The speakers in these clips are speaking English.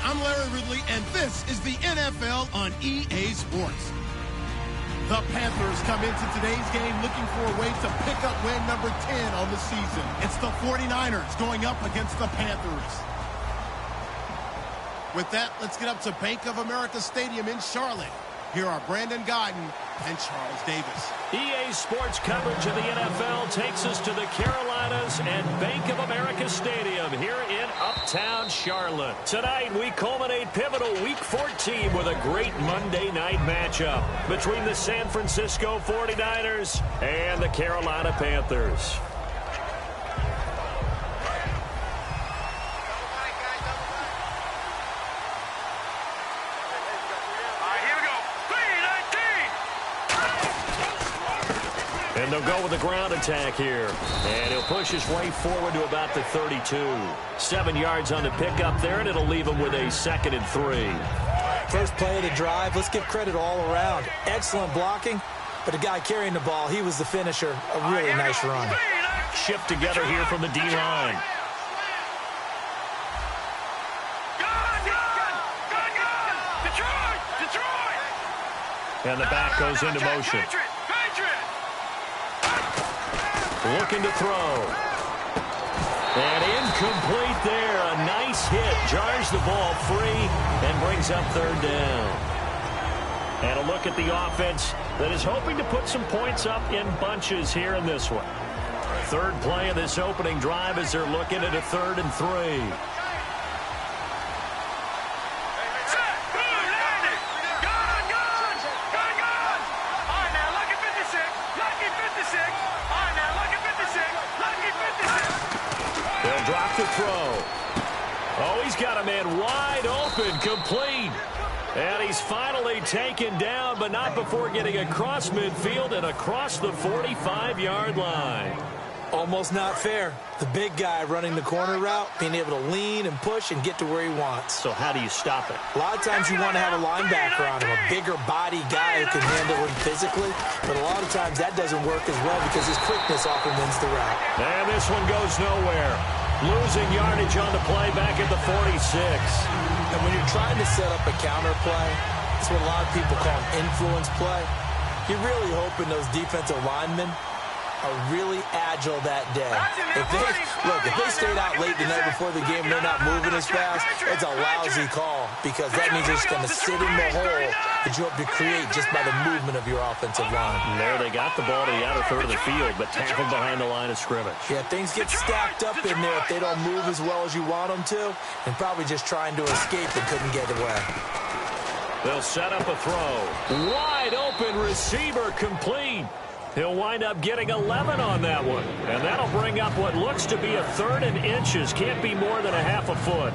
I'm Larry Ridley, and this is the NFL on EA Sports. The Panthers come into today's game looking for a way to pick up win number 10 on the season. It's the 49ers going up against the Panthers. With that, let's get up to Bank of America Stadium in Charlotte. Here are Brandon Gaudin and Charles Davis. EA Sports coverage of the NFL takes us to the Carolinas and Bank of America Stadium here in Uptown Charlotte. Tonight, we culminate pivotal Week 14 with a great Monday night matchup between the San Francisco 49ers and the Carolina Panthers. And they'll go with the ground attack here. And he'll push his way forward to about the 32. 7 yards on the pickup there, and it'll leave him with a 2nd and 3. First play of the drive, let's give credit all around. Excellent blocking, but the guy carrying the ball, he was the finisher. A really nice run. Shift together here from the D-line. And the back goes into motion. Looking to throw. And incomplete there. A nice hit. Jars the ball free and brings up 3rd down. And a look at the offense that is hoping to put some points up in bunches here in this one. 3rd play of this opening drive as they're looking at a 3rd and 3. They'll drop the throw. Oh, he's got a man wide open, complete. And he's finally taken down, but not before getting across midfield and across the 45-yard line. Almost not fair. The big guy running the corner route, being able to lean and push and get to where he wants. So how do you stop it? A lot of times you want to have a linebacker on him, a bigger body guy who can handle him physically. But a lot of times that doesn't work as well because his quickness often wins the route. And this one goes nowhere. Losing yardage on the play back at the 46. And when you're trying to set up a counter play, it's what a lot of people call an influence play. You're really hoping those defensive linemen are really agile that day. If they stayed out late the night before the game and they're not moving as fast, it's a lousy call because that means they're just going to sit in the hole that you hope to create just by the movement of your offensive line. And there they got the ball to the outer third of the field, but tackled behind the line of scrimmage. Yeah, things get stacked up in there if they don't move as well as you want them to, and probably just trying to escape and couldn't get away. They'll set up a throw. Wide open receiver complete. He'll wind up getting 11 on that one. And that'll bring up what looks to be a 3rd and inches. Can't be more than a half a foot.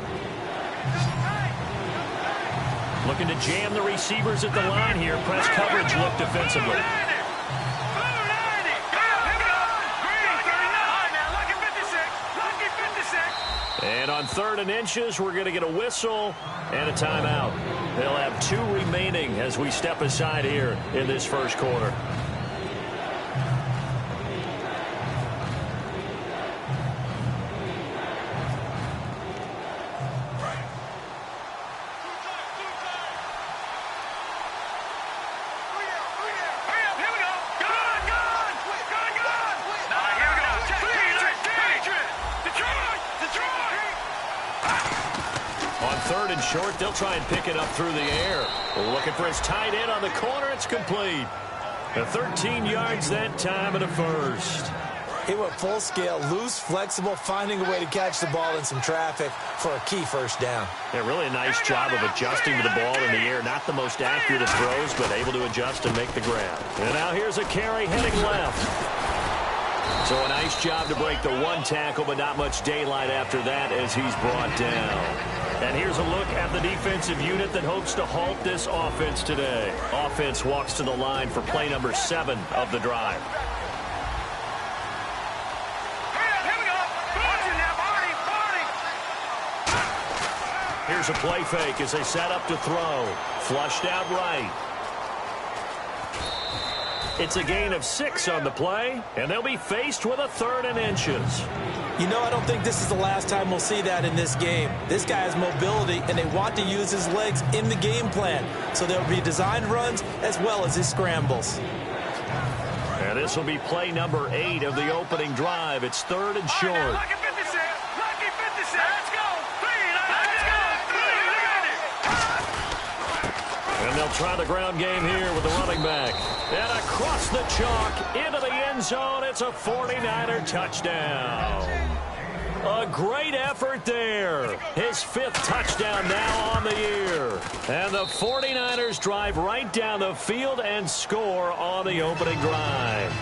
Looking to jam the receivers at the line here. Press coverage look defensively. And on 3rd and inches, we're going to get a whistle and a timeout. They'll have 2 remaining as we step aside here in this first quarter. Short, they'll try and pick it up through the air. Looking for his tight end on the corner. It's complete. 13 yards that time and a first. He went full scale, loose, flexible, finding a way to catch the ball in some traffic for a key first down. Yeah, really a nice job of adjusting to the ball in the air. Not the most accurate of throws, but able to adjust and make the grab. And now here's a carry heading left. So a nice job to break the 1 tackle, but not much daylight after that as he's brought down. And here's a look at the defensive unit that hopes to halt this offense today. Offense walks to the line for play number 7 of the drive. Here's a play fake as they set up to throw. Flushed out right. It's a gain of 6 on the play, and they'll be faced with a 3rd and inches. You know, I don't think this is the last time we'll see that in this game. This guy has mobility, and they want to use his legs in the game plan. So there'll be designed runs as well as his scrambles. And this will be play number 8 of the opening drive. It's 3rd and short. And they'll try the ground game here with the running back. And across the chalk into the end zone. It's a 49er touchdown. A great effort there. His 5th touchdown now on the year. And the 49ers drive right down the field and score on the opening drive.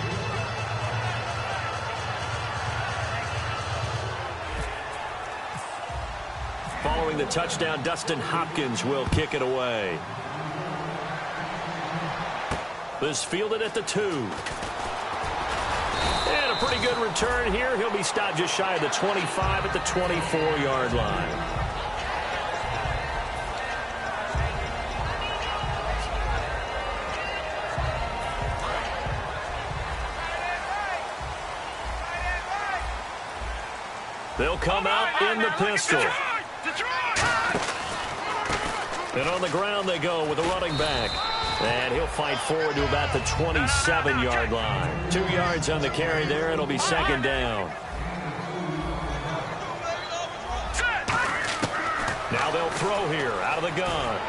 Following the touchdown, Dustin Hopkins will kick it away. This fielded at the 2. And a pretty good return here. He'll be stopped just shy of the 25 at the 24-yard line. They'll come out in the pistol. And on the ground they go with the running back. And he'll fight forward to about the 27-yard line. 2 yards on the carry there. It'll be 2nd down. Now they'll throw here out of the gun.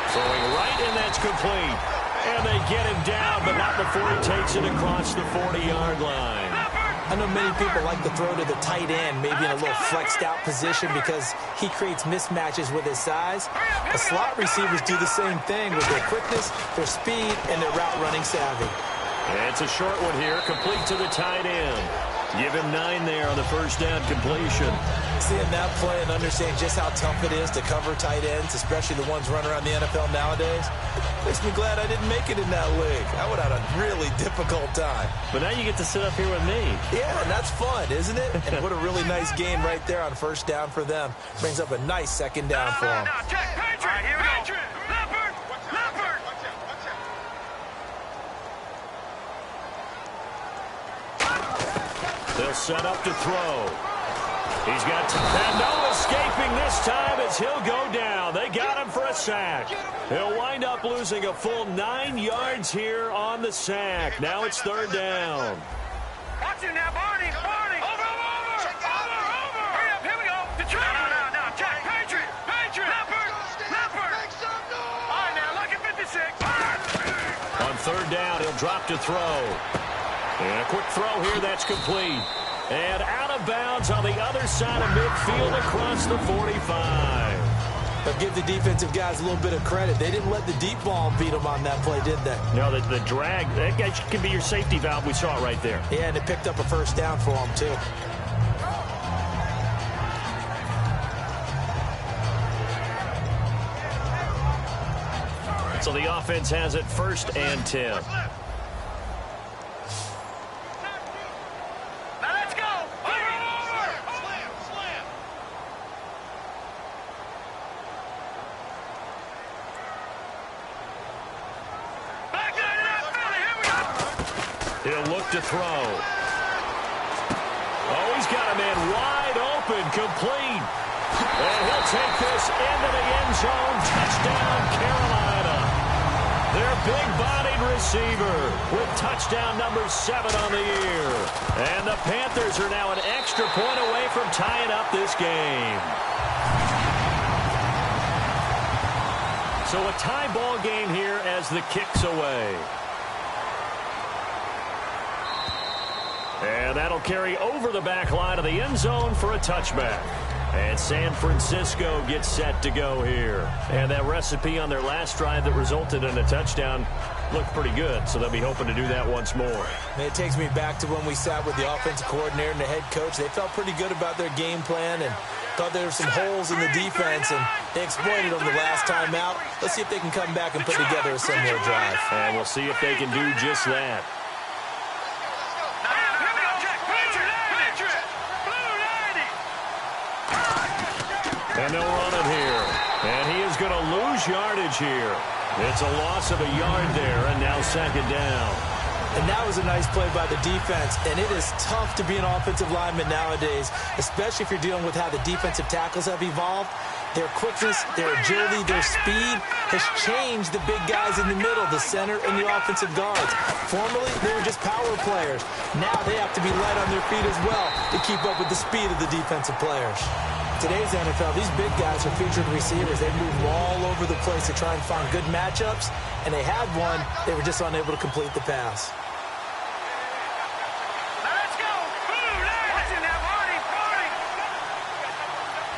Throwing right, and that's complete. And they get him down, but not before he takes it across the 40-yard line. I know many people like to throw to the tight end, maybe in a little flexed out position because he creates mismatches with his size. The slot receivers do the same thing with their quickness, their speed, and their route running savvy. And it's a short one here, complete to the tight end. Give him 9 there on the first down completion. Seeing that play and understanding just how tough it is to cover tight ends, especially the ones running around the NFL nowadays, makes me glad I didn't make it in that league. I would have had a really difficult time. But now you get to sit up here with me. Yeah, and that's fun, isn't it? And what a really nice gain right there on first down for them. Brings up a nice 2nd down for them. They'll set up to throw. He's got time. No escaping this time as he'll go down. They got him for a sack. He'll wind up losing a full 9 yards here on the sack. Now it's 3rd down. Watch him now, Barney. Over. Hurry up, here we go. No, check. Patriot. Leopard. All right, now, look at 56. On 3rd down, he'll drop to throw. And a quick throw here, that's complete. And out of bounds on the other side of midfield across the 45. But give the defensive guys a little bit of credit. They didn't let the deep ball beat them on that play, did they? No, the drag, that guy can be your safety valve. We saw it right there. Yeah, and it picked up a first down for them, too. So the offense has it 1st and 10. Now let's go. Over. Slam. Back line it up, Philly. Here we go. He'll look to throw. Oh, he's got a man wide open, complete. And he'll take this into the end zone. Touchdown, Carolina. Their big-bodied receiver with touchdown number 7 on the year. And the Panthers are now an extra point away from tying up this game. So a tie ball game here as the kick's away. And that'll carry over the back line of the end zone for a touchback. And San Francisco gets set to go here. And that recipe on their last drive that resulted in a touchdown looked pretty good, so they'll be hoping to do that once more. And it takes me back to when we sat with the offensive coordinator and the head coach. They felt pretty good about their game plan and thought there were some holes in the defense, and they exploited them the last time out. Let's see if they can come back and put together a similar drive. And we'll see if they can do just that. And they'll run it here. And he is going to lose yardage here. It's a loss of a yard there, and now 2nd down. And that was a nice play by the defense. And it is tough to be an offensive lineman nowadays, especially if you're dealing with how the defensive tackles have evolved. Their quickness, their agility, their speed has changed the big guys in the middle, the center, and the offensive guards. Formerly, they were just power players. Now they have to be light on their feet as well to keep up with the speed of the defensive players. Today's NFL, these big guys are featured receivers. They move all over the place to try and find good matchups, and they had one. They were just unable to complete the pass. Now let's go. Watch it now, Barney.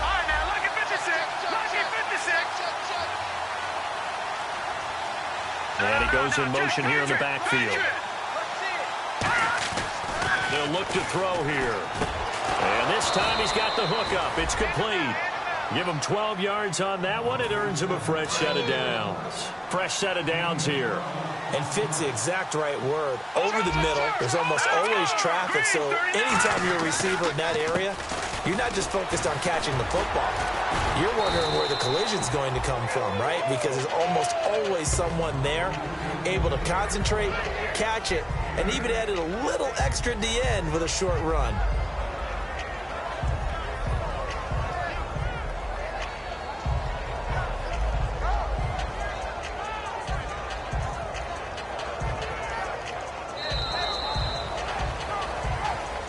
All right, now look at 56. Look at 56. And he goes in motion here in the backfield. They'll look to throw here. And this time he's got the hook up. It's complete. Give him 12 yards on that one. It earns him a fresh set of downs. Fresh set of downs here. And fit's the exact right word. Over the middle, there's almost always traffic, so anytime you're a receiver in that area, you're not just focused on catching the football. You're wondering where the collision's going to come from, right? Because there's almost always someone there able to concentrate, catch it, and even added a little extra at the end with a short run.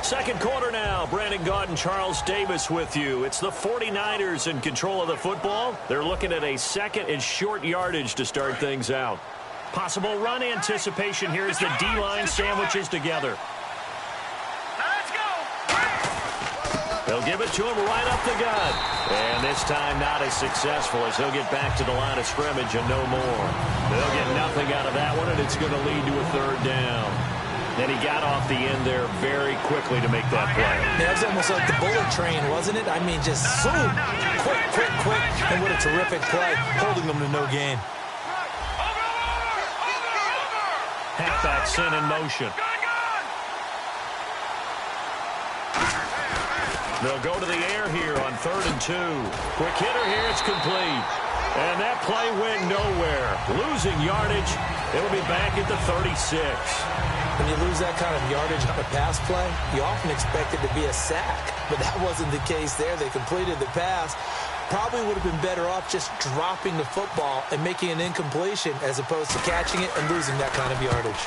Second quarter now. Brandon Gaudin and Charles Davis with you. It's the 49ers in control of the football. They're looking at a 2nd and short yardage to start things out. Possible run anticipation here as the D-line sandwiches together. They'll give it to him right up the gut. And this time not as successful as he'll get back to the line of scrimmage and no more. They'll get nothing out of that one, and it's going to lead to a 3rd down. And he got off the end there very quickly to make that play. Yeah, it was almost like the bullet train, wasn't it? I mean, just zoom, quick. And what a terrific play, holding them to no gain. Halfback sent in motion. They'll go to the air here on 3rd and 2. Quick hitter here, it's complete. And that play went nowhere. Losing yardage, it'll be back at the 36. When you lose that kind of yardage on a pass play, you often expect it to be a sack. But that wasn't the case there. They completed the pass. Probably would have been better off just dropping the football and making an incompletion as opposed to catching it and losing that kind of yardage.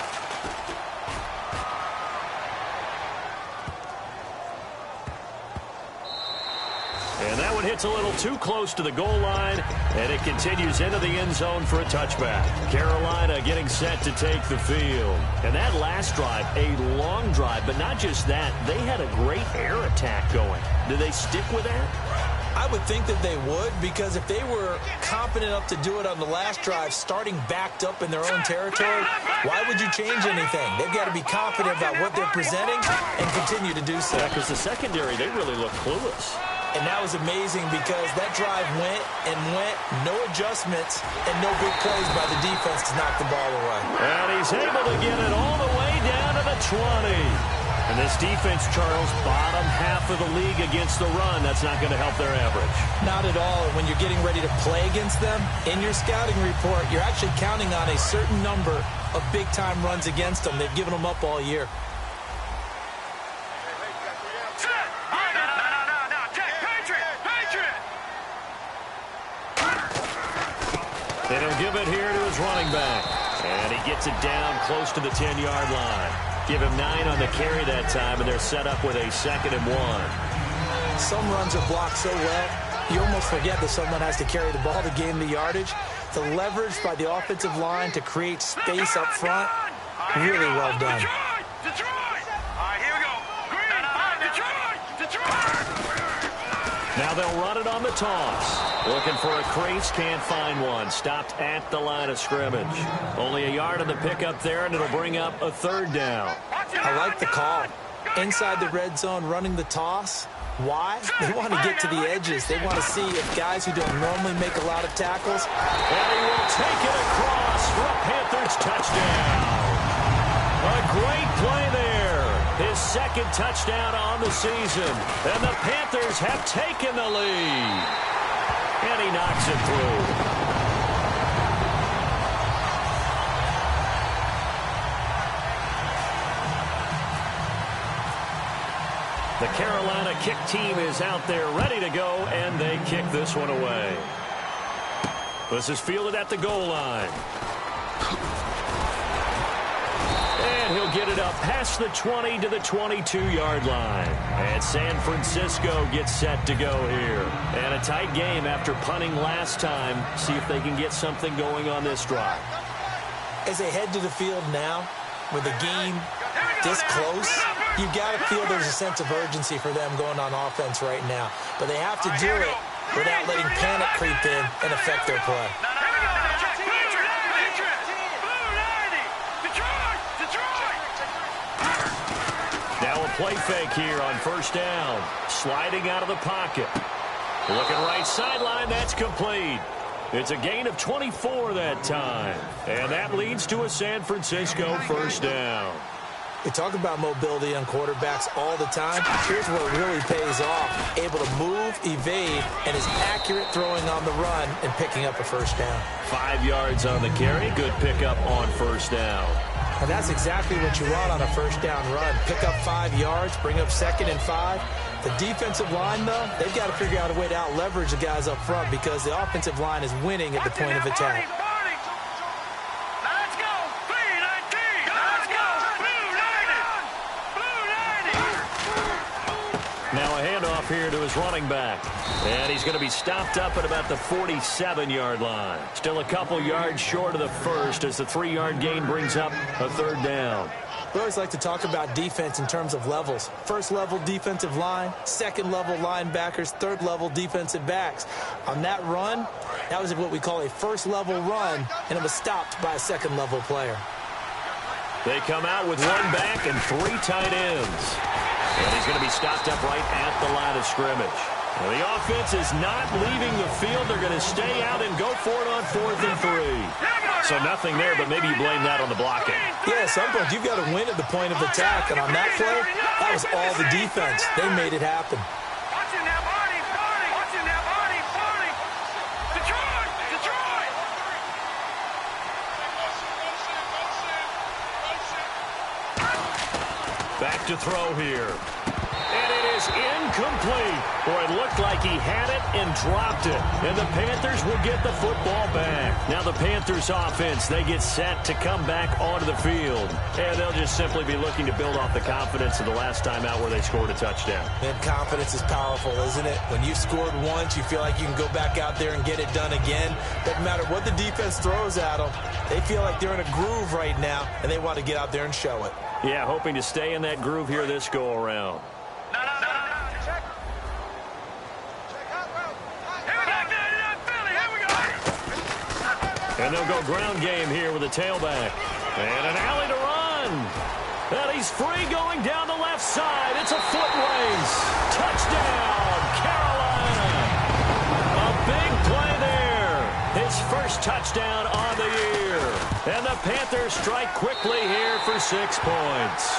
And that one hits a little too close to the goal line, and it continues into the end zone for a touchback. Carolina getting set to take the field. And that last drive, a long drive, but not just that, they had a great air attack going. Do they stick with that? I would think that they would, because if they were confident enough to do it on the last drive, starting backed up in their own territory, why would you change anything? They've got to be confident about what they're presenting and continue to do so. Yeah, because the secondary, they really look clueless. And that was amazing because that drive went and went, no adjustments, and no big plays by the defense to knock the ball away. And he's able to get it all the way down to the 20. And this defense, Charles, bottom half of the league against the run. That's not going to help their average. Not at all. When you're getting ready to play against them, in your scouting report, you're actually counting on a certain number of big-time runs against them. They've given them up all year. And he'll give it here to his running back. And he gets it down close to the 10-yard line. Give him 9 on the carry that time, and they're set up with a 2nd and 1. Some runs are blocked so well, you almost forget that someone has to carry the ball to gain the yardage. The leverage by the offensive line to create space up front, really well done. Detroit! All right, here we go. Detroit! Now they'll run it on the toss. Looking for a crease, can't find one. Stopped at the line of scrimmage. Only a yard on the pickup there, and it'll bring up a 3rd down. I like the call. Inside the red zone, running the toss. Why? They want to get to the edges. They want to see if guys who don't normally make a lot of tackles. And he will take it across for a Panthers touchdown. A great play there. His 2nd touchdown on the season. And the Panthers have taken the lead. And he knocks it through. The Carolina kick team is out there ready to go, and they kick this one away. This is fielded at the goal line. And he'll get it up past the 20 to the 22-yard line. And San Francisco gets set to go here. And a tight game after punting last time. See if they can get something going on this drive. As they head to the field now, with the game this close, you've got to feel there's a sense of urgency for them going on offense right now. But they have to do it without letting panic creep in and affect their play. Now a play fake here on 1st down. Sliding out of the pocket. Looking right sideline, that's complete. It's a gain of 24 that time. And that leads to a San Francisco 1st down. We talk about mobility on quarterbacks all the time. Here's where it really pays off. Able to move, evade, and is accurate throwing on the run and picking up a 1st down. 5 yards on the carry. Good pickup on 1st down. And that's exactly what you want on a 1st down run. Pick up 5 yards, bring up 2nd and 5. The defensive line, though, they've got to figure out a way to out-leverage the guys up front because the offensive line is winning at the point of attack. Now a handoff here to his running back. And he's going to be stopped up at about the 47-yard line. Still a couple yards short of the 1st as the 3-yard gain brings up a 3rd down. We always like to talk about defense in terms of levels. 1st level defensive line, 2nd level linebackers, 3rd level defensive backs. On that run, that was what we call a 1st level run, and it was stopped by a 2nd level player. They come out with 1 back and 3 tight ends. And he's going to be stopped up right at the line of scrimmage. Well, the offense is not leaving the field. They're going to stay out and go for it on 4th and 3. So nothing there, but maybe you blame that on the blocking. Yeah, at some point you've got to win at the point of attack. And on that play, that was all the defense. They made it happen. Back to throw here. And it is incomplete. Boy, it looked like he had it and dropped it. And the Panthers will get the football back. Now the Panthers offense, they get set to come back onto the field. And they'll just simply be looking to build off the confidence of the last time out where they scored a touchdown. And confidence is powerful, isn't it? When you've scored once, you feel like you can go back out there and get it done again. Doesn't matter what the defense throws at them. They feel like they're in a groove right now, and they want to get out there and show it. Yeah, hoping to stay in that groove here this go-around. And they'll go ground game here with a tailback. And an alley to run. And he's free going down the left side. It's a foot race. Touchdown, Carolina. first touchdown on the year. And the Panthers strike quickly here for 6 points.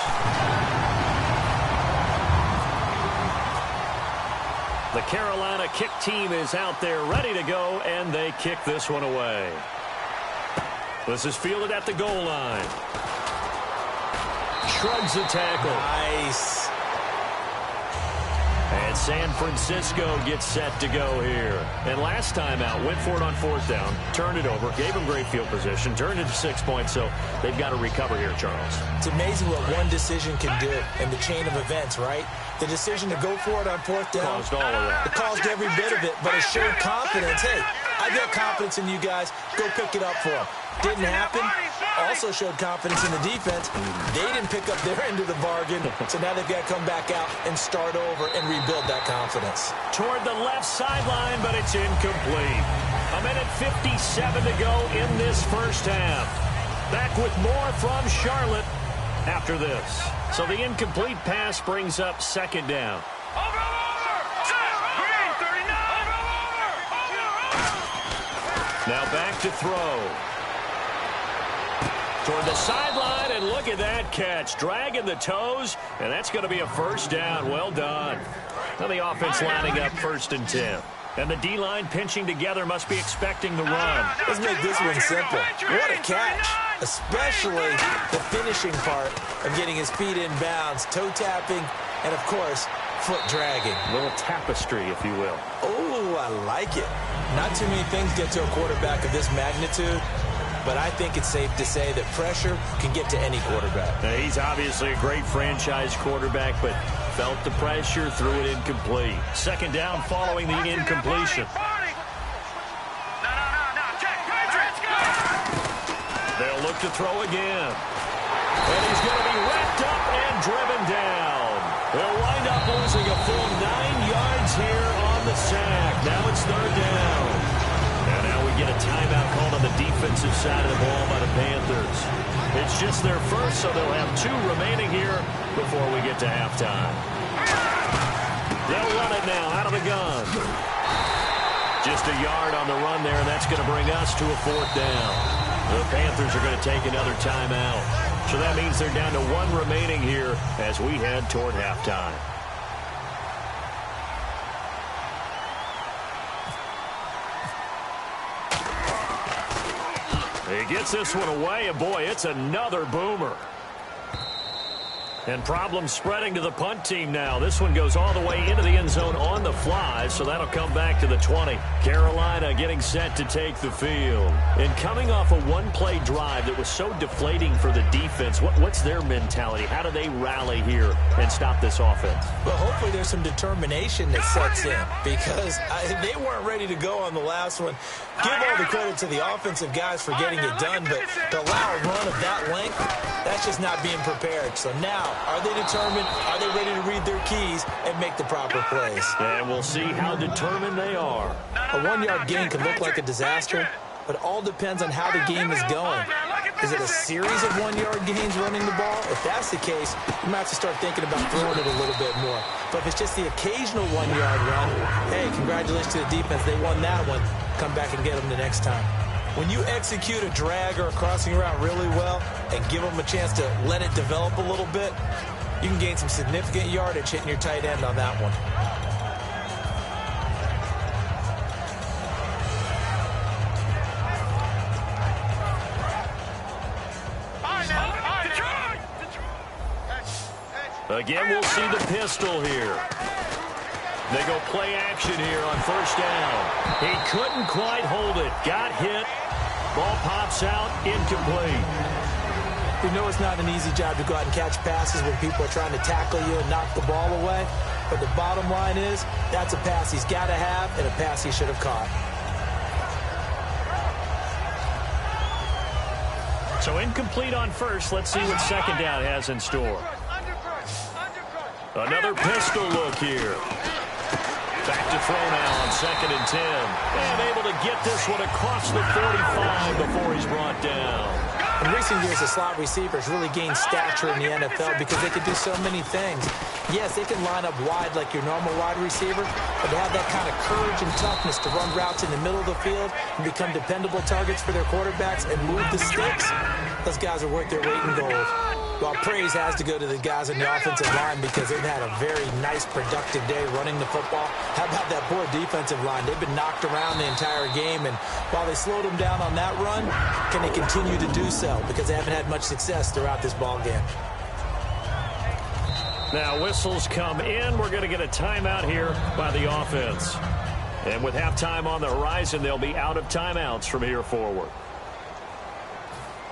The Carolina kick team is out there ready to go, and they kick this one away. This is fielded at the goal line. Shrugs the tackle. Nice. And San Francisco gets set to go here. And last time out, went for it on 4th down, turned it over, gave them great field position, turned it to 6 points, so they've got to recover here, Charles. It's amazing what one decision can do in the chain of events, right? The decision to go for it on 4th down. Caused all of that. It caused every bit of it, but it showed confidence. Hey, I got confidence in you guys. Go pick it up for them. Didn't happen. Also showed confidence in the defense. They didn't pick up their end of the bargain, so now they've got to come back out and start over and rebuild that confidence. Toward the left sideline, but it's incomplete. 1:57 to go in this first half. Back with more from Charlotte after this. So the incomplete pass brings up 2nd down. Now back to throw. Toward the sideline, and look at that catch. Dragging the toes, and that's going to be a 1st down. Well done. Now the offense lining up 1st and 10. And the D-line pinching together must be expecting the run. Let's make this one simple. What a catch. Especially the finishing part of getting his feet in bounds, toe tapping, and of course, foot dragging. A little tapestry, if you will. Oh, I like it. Not too many things get to a quarterback of this magnitude, but I think it's safe to say that pressure can get to any quarterback. Now, he's obviously a great franchise quarterback, but felt the pressure, threw it incomplete. 2nd down following the incompletion. They'll look to throw again. And he's going to be wrapped up and driven down. They'll wind up losing a full 9 yards here on the sack. Now it's 3rd down. And now we get a timeout called on the defensive side of the ball by the Panthers. It's just their first, so they'll have 2 remaining here before we get to halftime. They'll run it now out of the gun. Just a yard on the run there, and that's going to bring us to a 4th down. The Panthers are going to take another timeout. So that means they're down to 1 remaining here as we head toward halftime. He gets this one away, and boy, it's another boomer. And problems spreading to the punt team now. This one goes all the way into the end zone on the fly, so that'll come back to the 20. Carolina getting set to take the field. And coming off a one-play drive that was so deflating for the defense, what's their mentality? How do they rally here and stop this offense? Well, hopefully there's some determination that sets in, because they weren't ready to go on the last one. Give all the credit to the offensive guys for getting it done, but to allow a run of that length, that's just not being prepared. So now, are they determined? Are they ready to read their keys and make the proper plays? And we'll see how determined they are. A 1-yard gain can look like a disaster, but it all depends on how the game is going. Is it a series of 1-yard gains running the ball? If that's the case, you might have to start thinking about throwing it a little bit more. But if it's just the occasional 1-yard run, hey, congratulations to the defense. They won that one. Come back and get them the next time. When you execute a drag or a crossing route really well and give them a chance to let it develop a little bit, you can gain some significant yardage hitting your tight end on that one. Again, we'll see the pistol here. They go play action here on 1st down. He couldn't quite hold it. Got hit. Ball pops out. Incomplete. We know it's not an easy job to go out and catch passes when people are trying to tackle you and knock the ball away. But the bottom line is, that's a pass he's got to have and a pass he should have caught. So incomplete on 1st. Let's see what 2nd down has in store. Another pistol look here. Back to throw now on 2nd and 10. And able to get this one across the 45 before he's brought down. In recent years, the slot receivers really gained stature in the NFL because they could do so many things. Yes, they can line up wide like your normal wide receiver, but to have that kind of courage and toughness to run routes in the middle of the field and become dependable targets for their quarterbacks and move the sticks, those guys are worth their weight in gold. Well, praise has to go to the guys in the offensive line because they've had a very nice, productive day running the football. How about that poor defensive line? They've been knocked around the entire game, and while they slowed them down on that run, can they continue to do so? Because they haven't had much success throughout this ball game. Now, whistles come in. We're going to get a timeout here by the offense. And with halftime on the horizon, they'll be out of timeouts from here forward.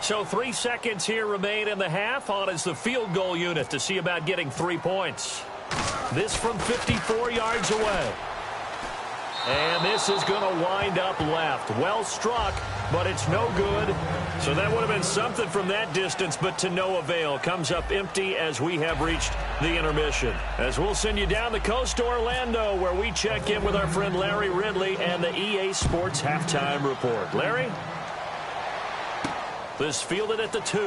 So 3 seconds here remain in the half. On is the field goal unit to see about getting 3 points. This from 54 yards away. And this is going to wind up left. Well struck, but it's no good. So that would have been something from that distance, but to no avail. Comes up empty as we have reached the intermission. As we'll send you down the coast to Orlando, where we check in with our friend Larry Ridley and the EA Sports Halftime Report. Larry? This fielded at the 2.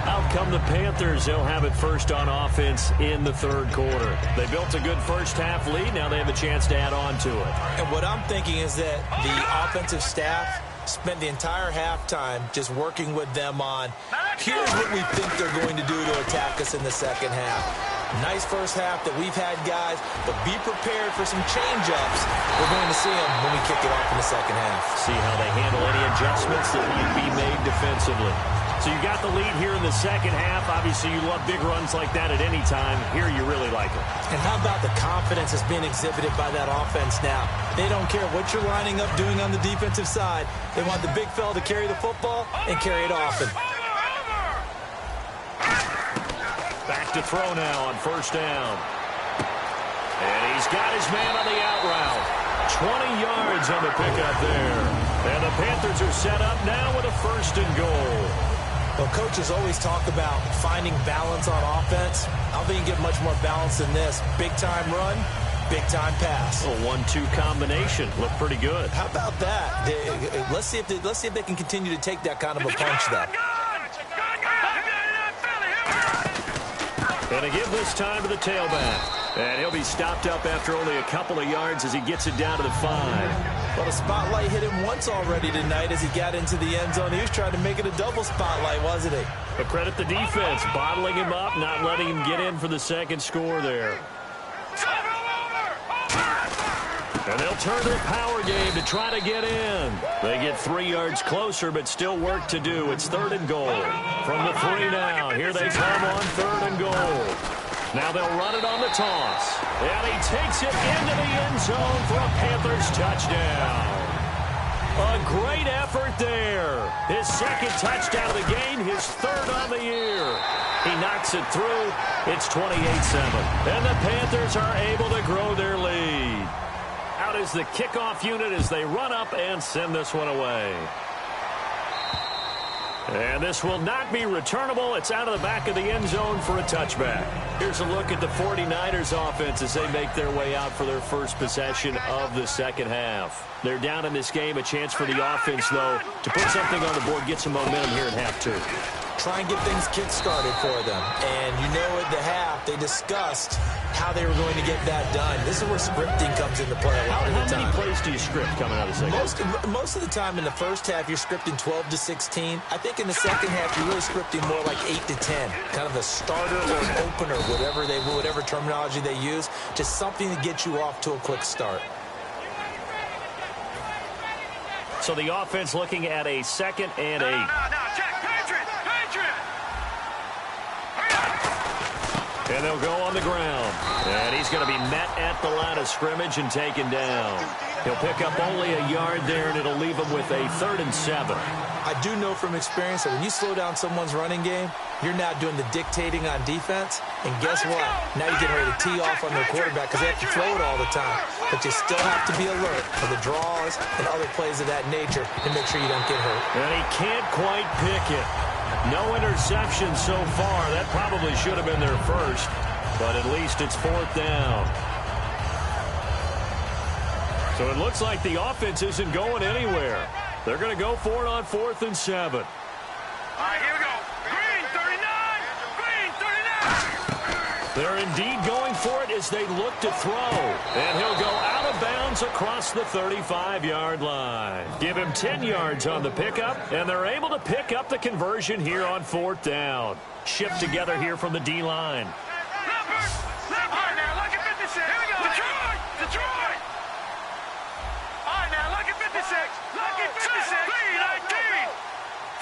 Out come the Panthers. They'll have it first on offense in the third quarter. They built a good first half lead. Now they have a chance to add on to it. And what I'm thinking is that the offensive staff spent the entire halftime just working with them on, here's what we think they're going to do to attack us in the second half. Nice first half that we've had, guys, but be prepared for some change-ups. We're going to see them when we kick it off in the second half. See how they handle any adjustments that might be made defensively. So you got the lead here in the second half. Obviously, you love big runs like that at any time. Here, you really like it. And how about the confidence that's being exhibited by that offense now? They don't care what you're lining up doing on the defensive side. They want the big fella to carry the football and carry it often. Back to throw now on first down. And he's got his man on the out route. 20 yards on the pickup there. And the Panthers are set up now with a first and goal. Well, coaches always talk about finding balance on offense. I don't think you get much more balance than this. Big-time run, big-time pass. A 1-2 combination. Looked pretty good. How about that? Let's see if they can continue to take that kind of a punch, though. And to give this time to the tailback. And he'll be stopped up after only a couple of yards as he gets it down to the 5. Well, the spotlight hit him once already tonight as he got into the end zone. He was trying to make it a double spotlight, wasn't he? But credit the defense, bottling him up, not letting him get in for the second score there. And they'll turn to the power game to try to get in. They get 3 yards closer, but still work to do. It's third and goal. From the 3 now. Here they come on third and goal. Now they'll run it on the toss. And he takes it into the end zone for a Panthers touchdown. A great effort there. His second touchdown of the game, his third on the year. He knocks it through. It's 28-7. And the Panthers are able to grow their lead. Out is the kickoff unit as they run up and send this one away. And this will not be returnable. It's out of the back of the end zone for a touchback. Here's a look at the 49ers offense as they make their way out for their first possession of the second half. They're down in this game. A chance for the offense, though, to put something on the board, get some momentum here in half 2. Try and get things kick-started for them. And you know at the half, they discussed how they were going to get that done. This is where scripting comes into play a lot of the time. How many plays do you script coming out of the second half? Most of the time in the first half, you're scripting 12 to 16. I think in the second half, you're really scripting more like 8 to 10. Kind of a starter or an opener, whatever terminology they use. Just something to get you off to a quick start. So the offense looking at a 2nd and 8. And they'll go on the ground. And he's going to be met at the line of scrimmage and taken down. He'll pick up only a yard there, and it'll leave him with a 3rd and 7. I do know from experience that when you slow down someone's running game, you're now doing the dictating on defense. And guess what? Now you're getting ready to tee off on their quarterback because they have to throw it all the time. But you still have to be alert for the draws and other plays of that nature to make sure you don't get hurt. And he can't quite pick it. No interception so far. That probably should have been their first. But at least it's 4th down. So it looks like the offense isn't going anywhere. They're going to go for it on 4th and 7. All right, here we go. Green 39. Green 39. They're indeed going for it as they look to throw. And he'll go out of bounds across the 35-yard line. Give him 10 yards on the pickup, and they're able to pick up the conversion here on 4th down. Shipped together here from the D-line. All right, now look at 56. Here we go. Detroit. All right, now look at 56. Look at 56. 319.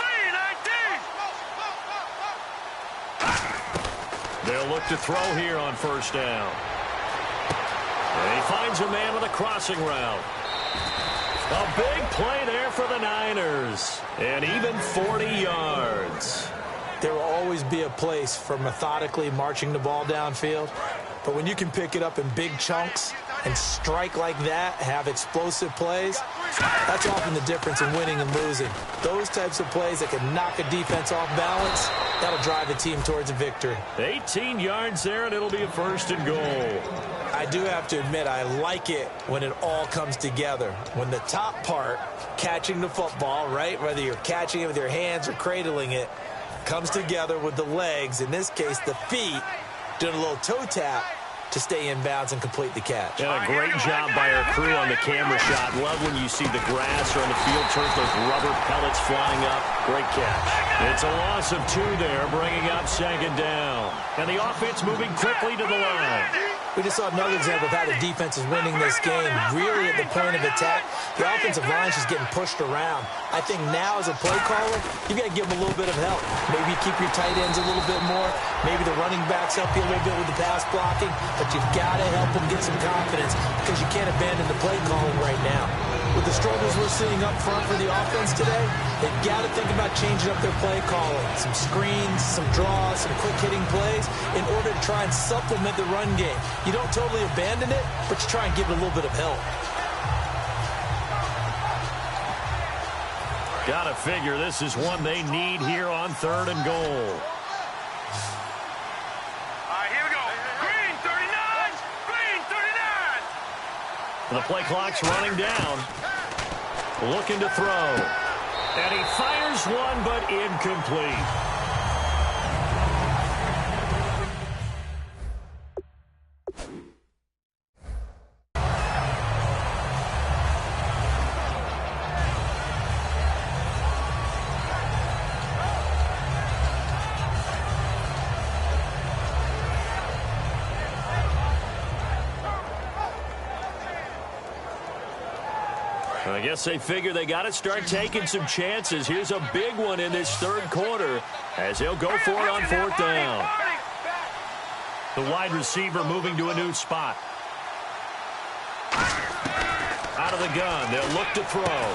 319. They'll look to throw here on 1st down. And he finds a man with a crossing route. A big play there for the Niners. And even 40 yards. There will always be a place for methodically marching the ball downfield. But when you can pick it up in big chunks and strike like that, have explosive plays, that's often the difference in winning and losing. Those types of plays that can knock a defense off balance, that'll drive a team towards a victory. 18 yards there, and it'll be a 1st and goal. I do have to admit, I like it when it all comes together. When the top part, catching the football, right, whether you're catching it with your hands or cradling it, comes together with the legs, in this case the feet, doing a little toe tap to stay in bounds and complete the catch. And a great job by our crew on the camera shot. Love when you see the grass or on the field turf, those rubber pellets flying up. Great catch. It's a loss of 2 there, bringing up 2nd down. And the offense moving quickly to the line. We just saw another example of how the defense is winning this game. Really at the point of attack, the offensive line's just getting pushed around. I think now as a play caller, you've got to give them a little bit of help. Maybe keep your tight ends a little bit more. Maybe the running backs help you a little bit with the pass blocking. But you've got to help them get some confidence because you can't abandon the play calling right now. With the struggles we're seeing up front for the offense today, they've got to think about changing up their play calling. Some screens, some draws, some quick-hitting plays in order to try and supplement the run game. You don't totally abandon it, but you try and give it a little bit of help. Gotta figure this is one they need here on 3rd and goal. All right, here we go. Green 39. Green 39. The play clock's running down. Looking to throw. And he fires one, but incomplete. I guess they figure they got to start taking some chances. Here's a big one in this 3rd quarter as they'll go for it on 4th down. The wide receiver moving to a new spot. Out of the gun, they'll look to throw.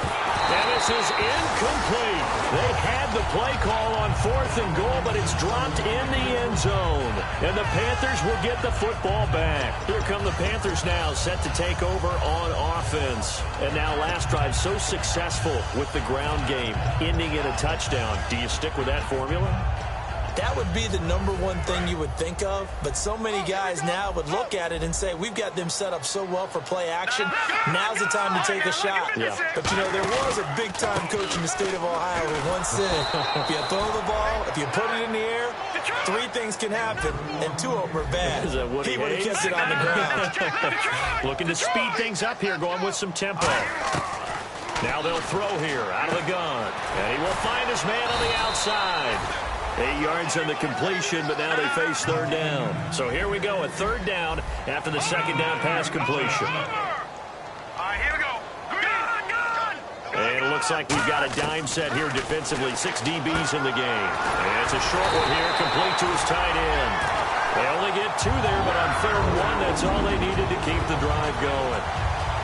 And this is incomplete. They had the play call on 4th and goal, but it's dropped in the end zone. And the Panthers will get the football back. Here come the Panthers now, set to take over on offense. And now last drive so successful with the ground game, ending in a touchdown. Do you stick with that formula? That would be the #1 thing you would think of, but so many guys now would look at it and say, we've got them set up so well for play action, now's the time to take a shot. Yeah. But, you know, there was a big-time coach in the state of Ohio who once said, if you throw the ball, if you put it in the air, 3 things can happen, and 2 of them are bad. Is that what he would have kept it on the ground. Looking to speed things up here, going with some tempo. Now they'll throw here, out of the gun. And he will find his man on the outside. 8 yards on the completion, but now they face 3rd down. So here we go, a 3rd down after the 2nd down pass completion. All right, here we go. Gun! And it looks like we've got a dime set here defensively. 6 DBs in the game. And it's a short one here, complete to his tight end. They only get 2 there, but on 3rd and 1, that's all they needed to keep the drive going.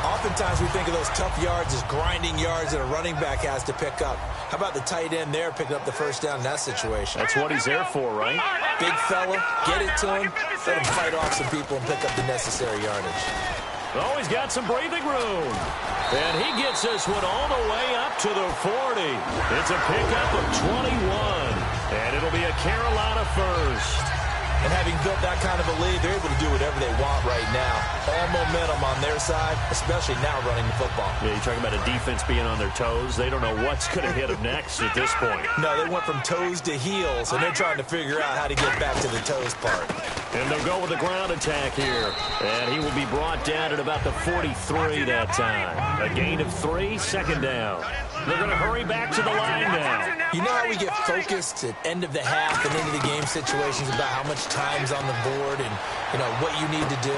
Oftentimes we think of those tough yards as grinding yards that a running back has to pick up. How about the tight end there picking up the 1st down in that situation? That's what he's there for, right? Big fella, get it to him, let him fight off some people and pick up the necessary yardage. Oh, he's got some breathing room. And he gets this one all the way up to the 40. It's a pickup of 21. And it'll be a Carolina 1st. And having built that kind of a lead, they're able to do whatever they want right now. All momentum on their side, especially now running the football. Yeah, you're talking about a defense being on their toes. They don't know what's going to hit them next at this point. No, they went from toes to heels, and they're trying to figure out how to get back to the toes part. And they'll go with the ground attack here. And he will be brought down at about the 43 that time. A gain of 3, second down. They're going to hurry back to the line now. You know how we get focused at end of the half and into the game situations about how much time's on the board and, you know, what you need to do?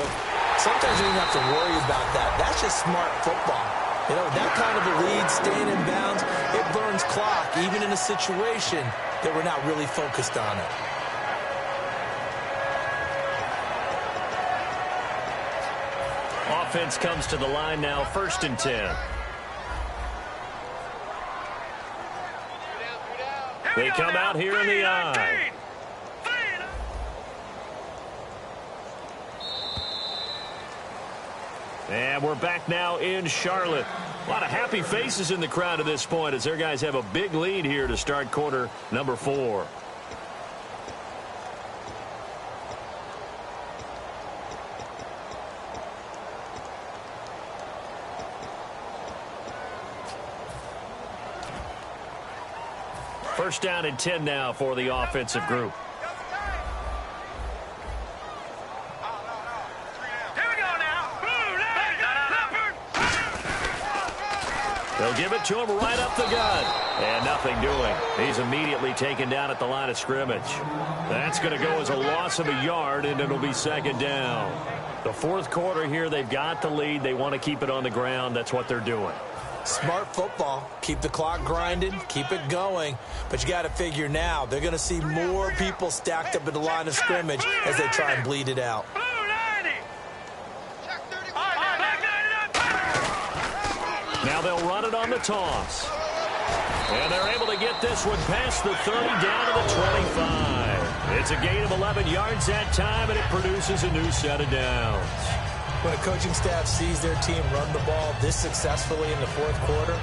Sometimes you don't have to worry about that. That's just smart football. You know, that kind of a lead, staying in bounds, it burns clock, even in a situation that we're not really focused on it. Offense comes to the line now, 1st and 10. They come out here in the I. And we're back now in Charlotte. A lot of happy faces in the crowd at this point as their guys have a big lead here to start quarter number 4. First down and 10 now for the offensive group. They'll give it to him right up the gut. And nothing doing. He's immediately taken down at the line of scrimmage. That's going to go as a loss of a yard, and it'll be second down. The 4th quarter here, they've got the lead. They want to keep it on the ground. That's what they're doing. Smart football. Keep the clock grinding. Keep it going. But you got to figure now, they're going to see more people stacked up at the line of scrimmage as they try and bleed it out. Now they'll run it on the toss. And they're able to get this one past the 30 down to the 25. It's a gain of 11 yards that time, and it produces a new set of downs. When a coaching staff sees their team run the ball this successfully in the 4th quarter,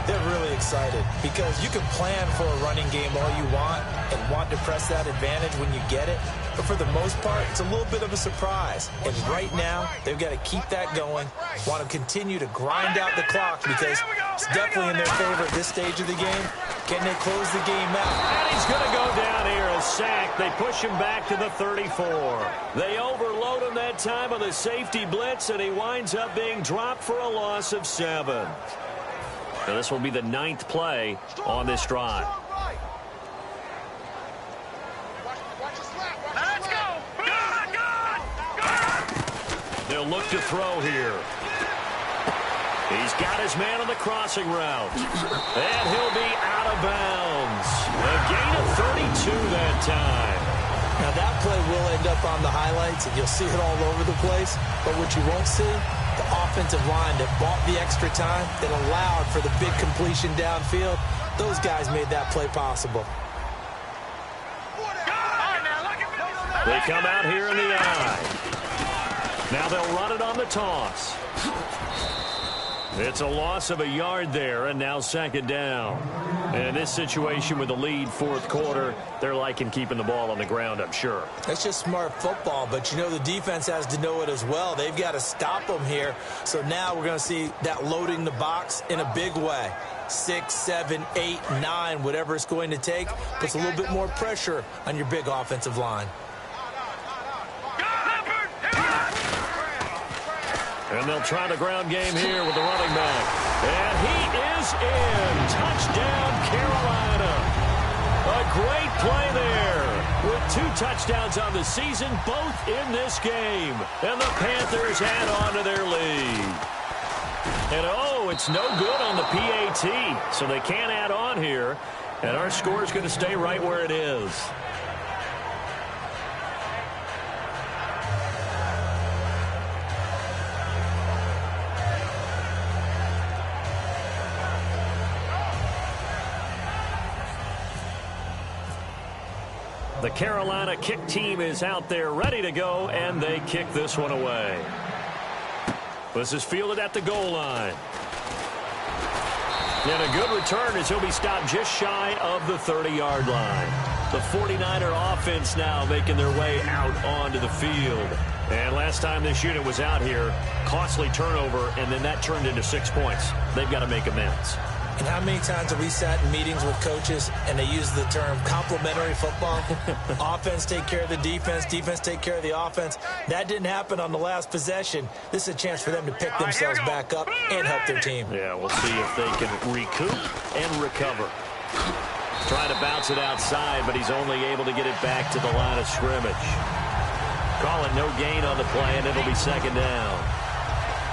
they're really excited because you can plan for a running game all you want and want to press that advantage when you get it. But for the most part, it's a little bit of a surprise. And right now, they've got to keep that going, want to continue to grind out the clock because it's definitely in their favor at this stage of the game. Can they close the game out? And he's going to go down here, a sack. They push him back to the 34. They overload him that time with a safety blitz, and he winds up being dropped for a loss of 7. So this will be the 9th play on this drive. Let's go. They'll look to throw here. He's got his man on the crossing route. And he'll be out of bounds. A gain of 32 that time. Now that play will end up on the highlights, and you'll see it all over the place. But what you won't see, the offensive line that bought the extra time, that allowed for the big completion downfield, those guys made that play possible. They come out here in the I. Now they'll run it on the toss. It's a loss of a yard there, and now second down. And in this situation with the lead 4th quarter, they're liking keeping the ball on the ground, I'm sure. That's just smart football, but you know the defense has to know it as well. They've got to stop them here. So now we're going to see that loading the box in a big way. 6, 7, 8, 9, whatever it's going to take, puts a little bit more pressure on your big offensive line. And they'll try the ground game here with the running back. And he is in. Touchdown, Carolina. A great play there with 2 touchdowns on the season, both in this game. And the Panthers add on to their lead. And, oh, it's no good on the PAT, so they can't add on here. And our score is going to stay right where it is. The Carolina kick team is out there ready to go, and they kick this one away. This is fielded at the goal line. And a good return as he'll be stopped just shy of the 30-yard line. The 49er offense now making their way out onto the field. And last time this unit was out here, costly turnover, and then that turned into 6 points. They've got to make amends. And how many times have we sat in meetings with coaches and they use the term complementary football? Offense take care of the defense, defense take care of the offense. That didn't happen on the last possession. This is a chance for them to pick themselves back up and help their team. Yeah, we'll see if they can recoup and recover. Trying to bounce it outside, but he's only able to get it back to the line of scrimmage. Call it no gain on the play, and it'll be second down.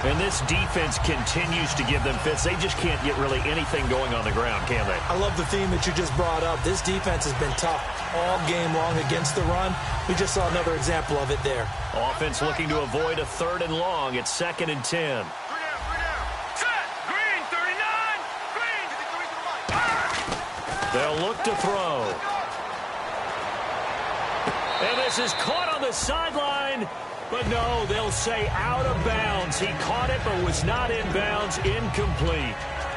And this defense continues to give them fits. They just can't get really anything going on the ground, can they? I love the theme that you just brought up. This defense has been tough all game long against the run. We just saw another example of it there. Offense looking to avoid a 3rd and long. It's 2nd and 10. Set. Green, 39. Green. They'll look to throw. And this is caught on the sideline. But no, they'll say out of bounds. He caught it but was not in bounds. Incomplete.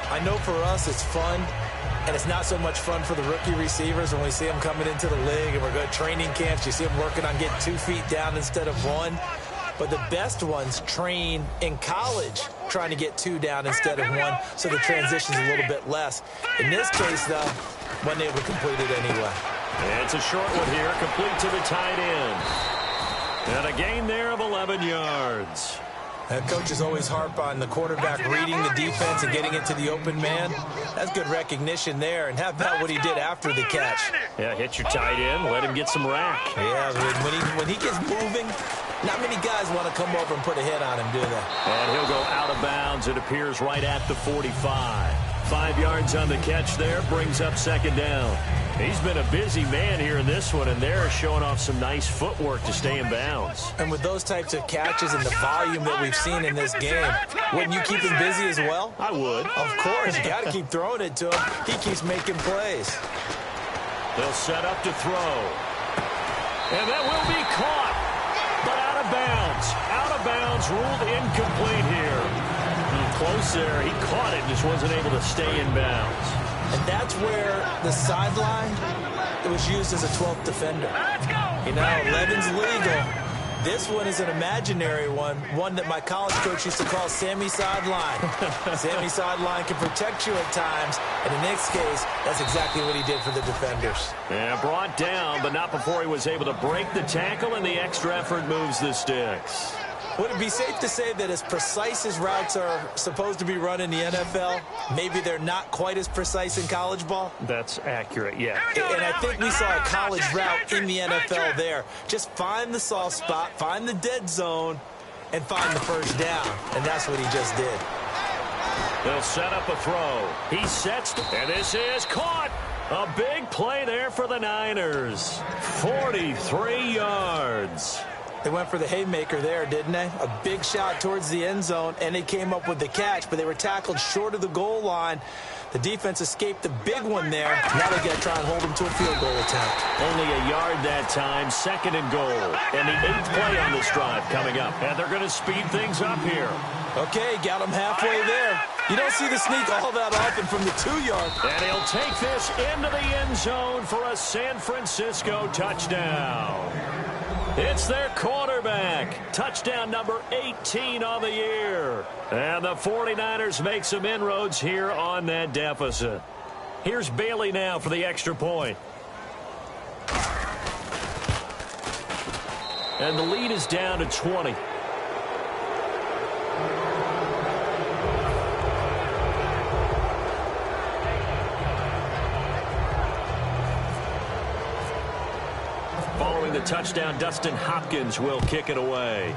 I know for us it's fun, and it's not so much fun for the rookie receivers when we see them coming into the league and we're going to training camps. You see them working on getting 2 feet down instead of 1. But the best ones train in college trying to get 2 down instead of 1, so the transition's a little bit less. In this case, though, wasn't able to complete it anyway. And it's a short one here, complete to the tight end. And a gain there of 11 yards. Coaches always harp on the quarterback reading the defense and getting into the open man. That's good recognition there. And how about what he did after the catch? Yeah, hit your tight end, let him get some rack. Yeah, when he gets moving, not many guys want to come over and put a hit on him, do they? And he'll go out of bounds. It appears right at the 45. 5 yards on the catch there, brings up second down. He's been a busy man here in this one, and they're showing off some nice footwork to stay in bounds. And with those types of catches and the volume that we've seen in this game, wouldn't you keep him busy as well? I would. Of course. You got to keep throwing it to him. He keeps making plays. They'll set up to throw. And that will be caught, but out of bounds. Out of bounds, ruled incomplete here. Close there. He caught it, just wasn't able to stay in bounds. And that's where the sideline, it was used as a 12th defender. You know, 11's legal. This one is an imaginary one that my college coach used to call Sammy Sideline. Sammy Sideline can protect you at times, and in this case, that's exactly what he did for the defenders. Yeah, brought down, but not before he was able to break the tackle, and the extra effort moves the sticks. Would it be safe to say that as precise as routes are supposed to be run in the NFL, maybe they're not quite as precise in college ball? That's accurate, yeah. And I think we saw a college route in the NFL there. Just find the soft spot, find the dead zone, and find the first down. And that's what he just did. They'll set up a throw. He sets, and this is caught. A big play there for the Niners. 43 yards. They went for the haymaker there, didn't they? A big shot towards the end zone, and they came up with the catch, but they were tackled short of the goal line. The defense escaped the big one there. Now they got to try and hold them to a field goal attempt. Only a yard that time, 2nd and goal. And the 8th play on this drive coming up. And they're going to speed things up here. Okay, got them halfway there. You don't see the sneak all that often from the 2-yard. And he'll take this into the end zone for a San Francisco touchdown. It's their quarterback. Touchdown number 18 on the year. And the 49ers make some inroads here on that deficit. Here's Bailey now for the extra point. And the lead is down to 20. Following the touchdown, Dustin Hopkins will kick it away.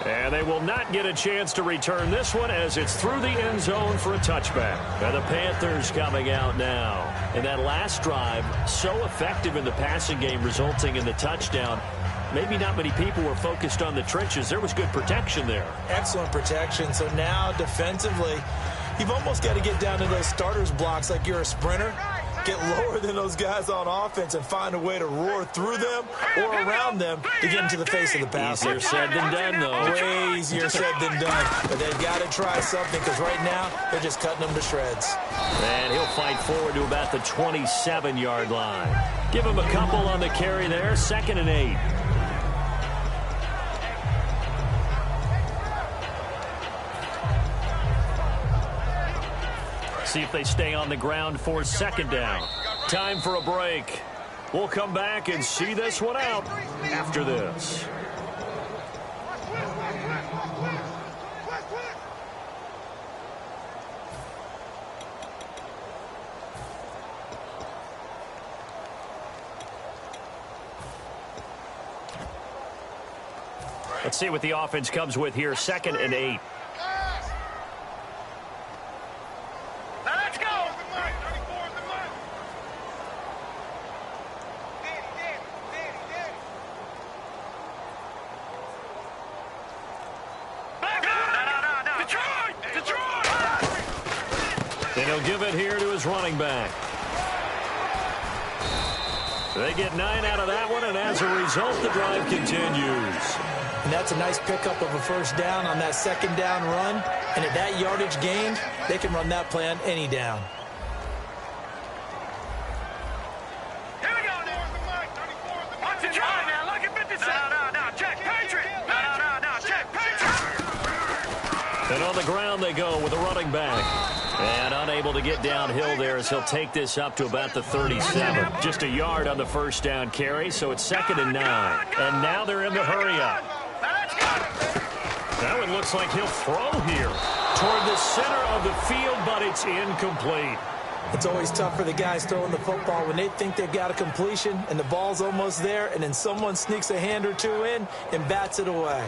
And they will not get a chance to return this one as it's through the end zone for a touchback. And the Panthers coming out now. And that last drive, so effective in the passing game, resulting in the touchdown. Maybe not many people were focused on the trenches. There was good protection there. Excellent protection. So now defensively, you've almost got to get down to those starters blocks like you're a sprinter get lower than those guys on offense and find a way to roar through them or around them to get into the face of the passer. Easier said than done, though. Way easier said than done. But they've got to try something because right now they're just cutting them to shreds. And he'll fight forward to about the 27-yard line. Give him a couple on the carry there. 2nd and 8. See if they stay on the ground for 2nd down. Time for a break. We'll come back and see this one out after this. Let's see what the offense comes with here. 2nd and 8. And he'll give it here to his running back. They get 9 out of that one, and as a result, the drive continues. And that's a nice pickup of a 1st down on that 2nd down run. And at that yardage gained, they can run that play on any down. Here we go. Watch the try now. Look at 57. No. Check. Patriot. No. Check. Patriot. And on the ground they go with a running back. And unable to get downhill there as he'll take this up to about the 37. Just a yard on the 1st down carry, so it's 2nd and 9. And now they're in the hurry-up. Now it looks like he'll throw here toward the center of the field, but it's incomplete. It's always tough for the guys throwing the football when they think they've got a completion and the ball's almost there, and then someone sneaks a hand or two in and bats it away.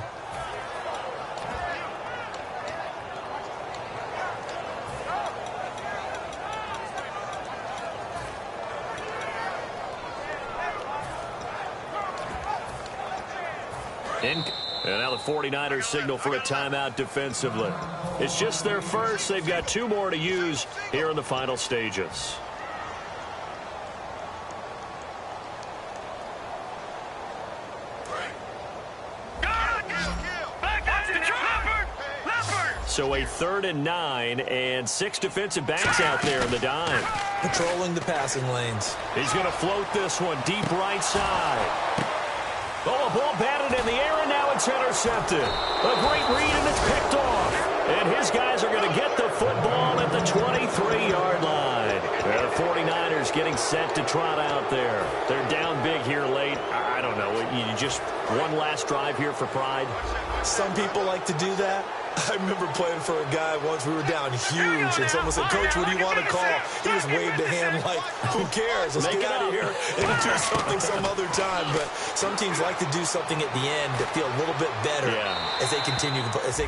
And now the 49ers signal for a timeout defensively. It's just their first. They've got 2 more to use here in the final stages. So a 3rd and 9 and 6 defensive backs out there in the dime. Patrolling the passing lanes. He's going to float this one deep right side. Oh, a ball batted in the air, and now it's intercepted. A great read, and it's picked off. And his guys are going to get the football at the 23-yard line. The 49ers getting set to trot out there. They're down big here late. I don't know. You just one last drive here for pride? Some people like to do that. I remember playing for a guy once. We were down huge, and someone said, "Coach, what do you want to call?" He just waved a hand like, "Who cares? Let's get out of here and do something some other time." But some teams like to do something at the end to feel a little bit better as they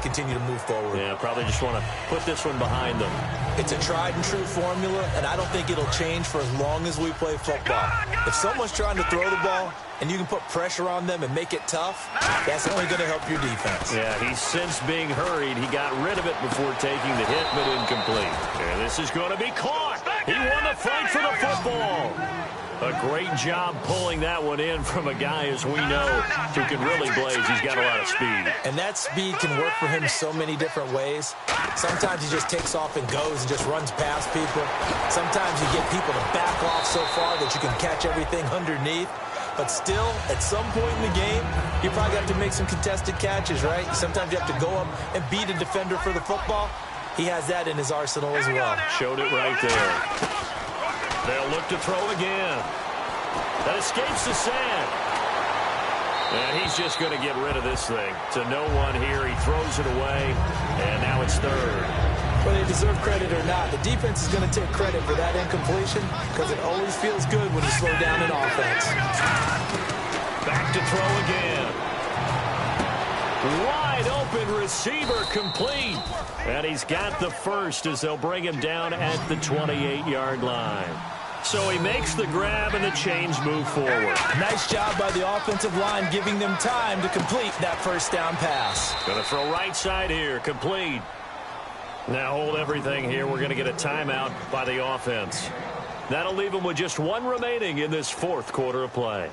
continue to move forward. Yeah, probably just want to put this one behind them. It's a tried and true formula, and I don't think it'll change for as long as we play football. If someone's trying to throw the ball and you can put pressure on them and make it tough, that's only going to help your defense. Yeah, he's since being hurried. He got rid of it before taking the hit, but incomplete. And this is going to be caught. He won the fight for the football. A great job pulling that one in from a guy, as we know, who can really blaze. He's got a lot of speed. And that speed can work for him so many different ways. Sometimes he just takes off and goes and just runs past people. Sometimes you get people to back off so far that you can catch everything underneath. But still, at some point in the game, you probably have to make some contested catches, right? Sometimes you have to go up and beat a defender for the football. He has that in his arsenal as well. Showed it right there. They'll look to throw again. That escapes the sand. And he's just going to get rid of this thing. To no one here. He throws it away. And now it's 3rd. Whether they deserve credit or not, the defense is going to take credit for that incompletion because it always feels good when you slow down an offense. Back to throw again. Wide open receiver complete. And he's got the first as they'll bring him down at the 28-yard line. So he makes the grab and the chains move forward. Nice job by the offensive line giving them time to complete that 1st down pass. Going to throw right side here, complete. Now hold everything here. We're going to get a timeout by the offense. That'll leave them with just one remaining in this fourth quarter of play.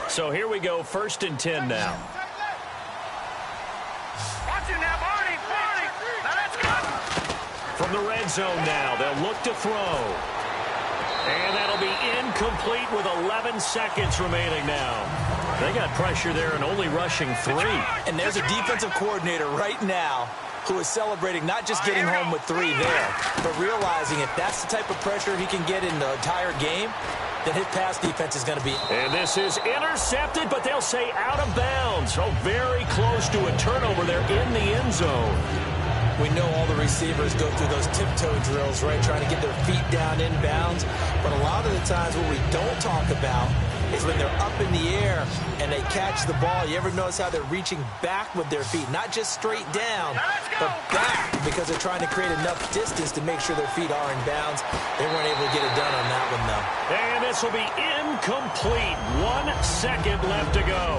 So here we go, 1st and 10 now. Watch it now, Barney. Now let's go. From the red zone now, they'll look to throw. And that'll be incomplete with 11 seconds remaining now. They got pressure there and only rushing 3. And there's a defensive coordinator right now who is celebrating not just getting home with 3 there, but realizing if that's the type of pressure he can get in the entire game, then his pass defense is going to be. And this is intercepted, but they'll say out of bounds. Oh, very close to a turnover there in the end zone. We know all the receivers go through those tiptoe drills, right, trying to get their feet down inbounds. But a lot of the times what we don't talk about is when they're up in the air and they catch the ball. You ever notice how they're reaching back with their feet? Not just straight down, but back, because they're trying to create enough distance to make sure their feet are in bounds. They weren't able to get it done on that one, though. And this will be incomplete. 1 second left to go.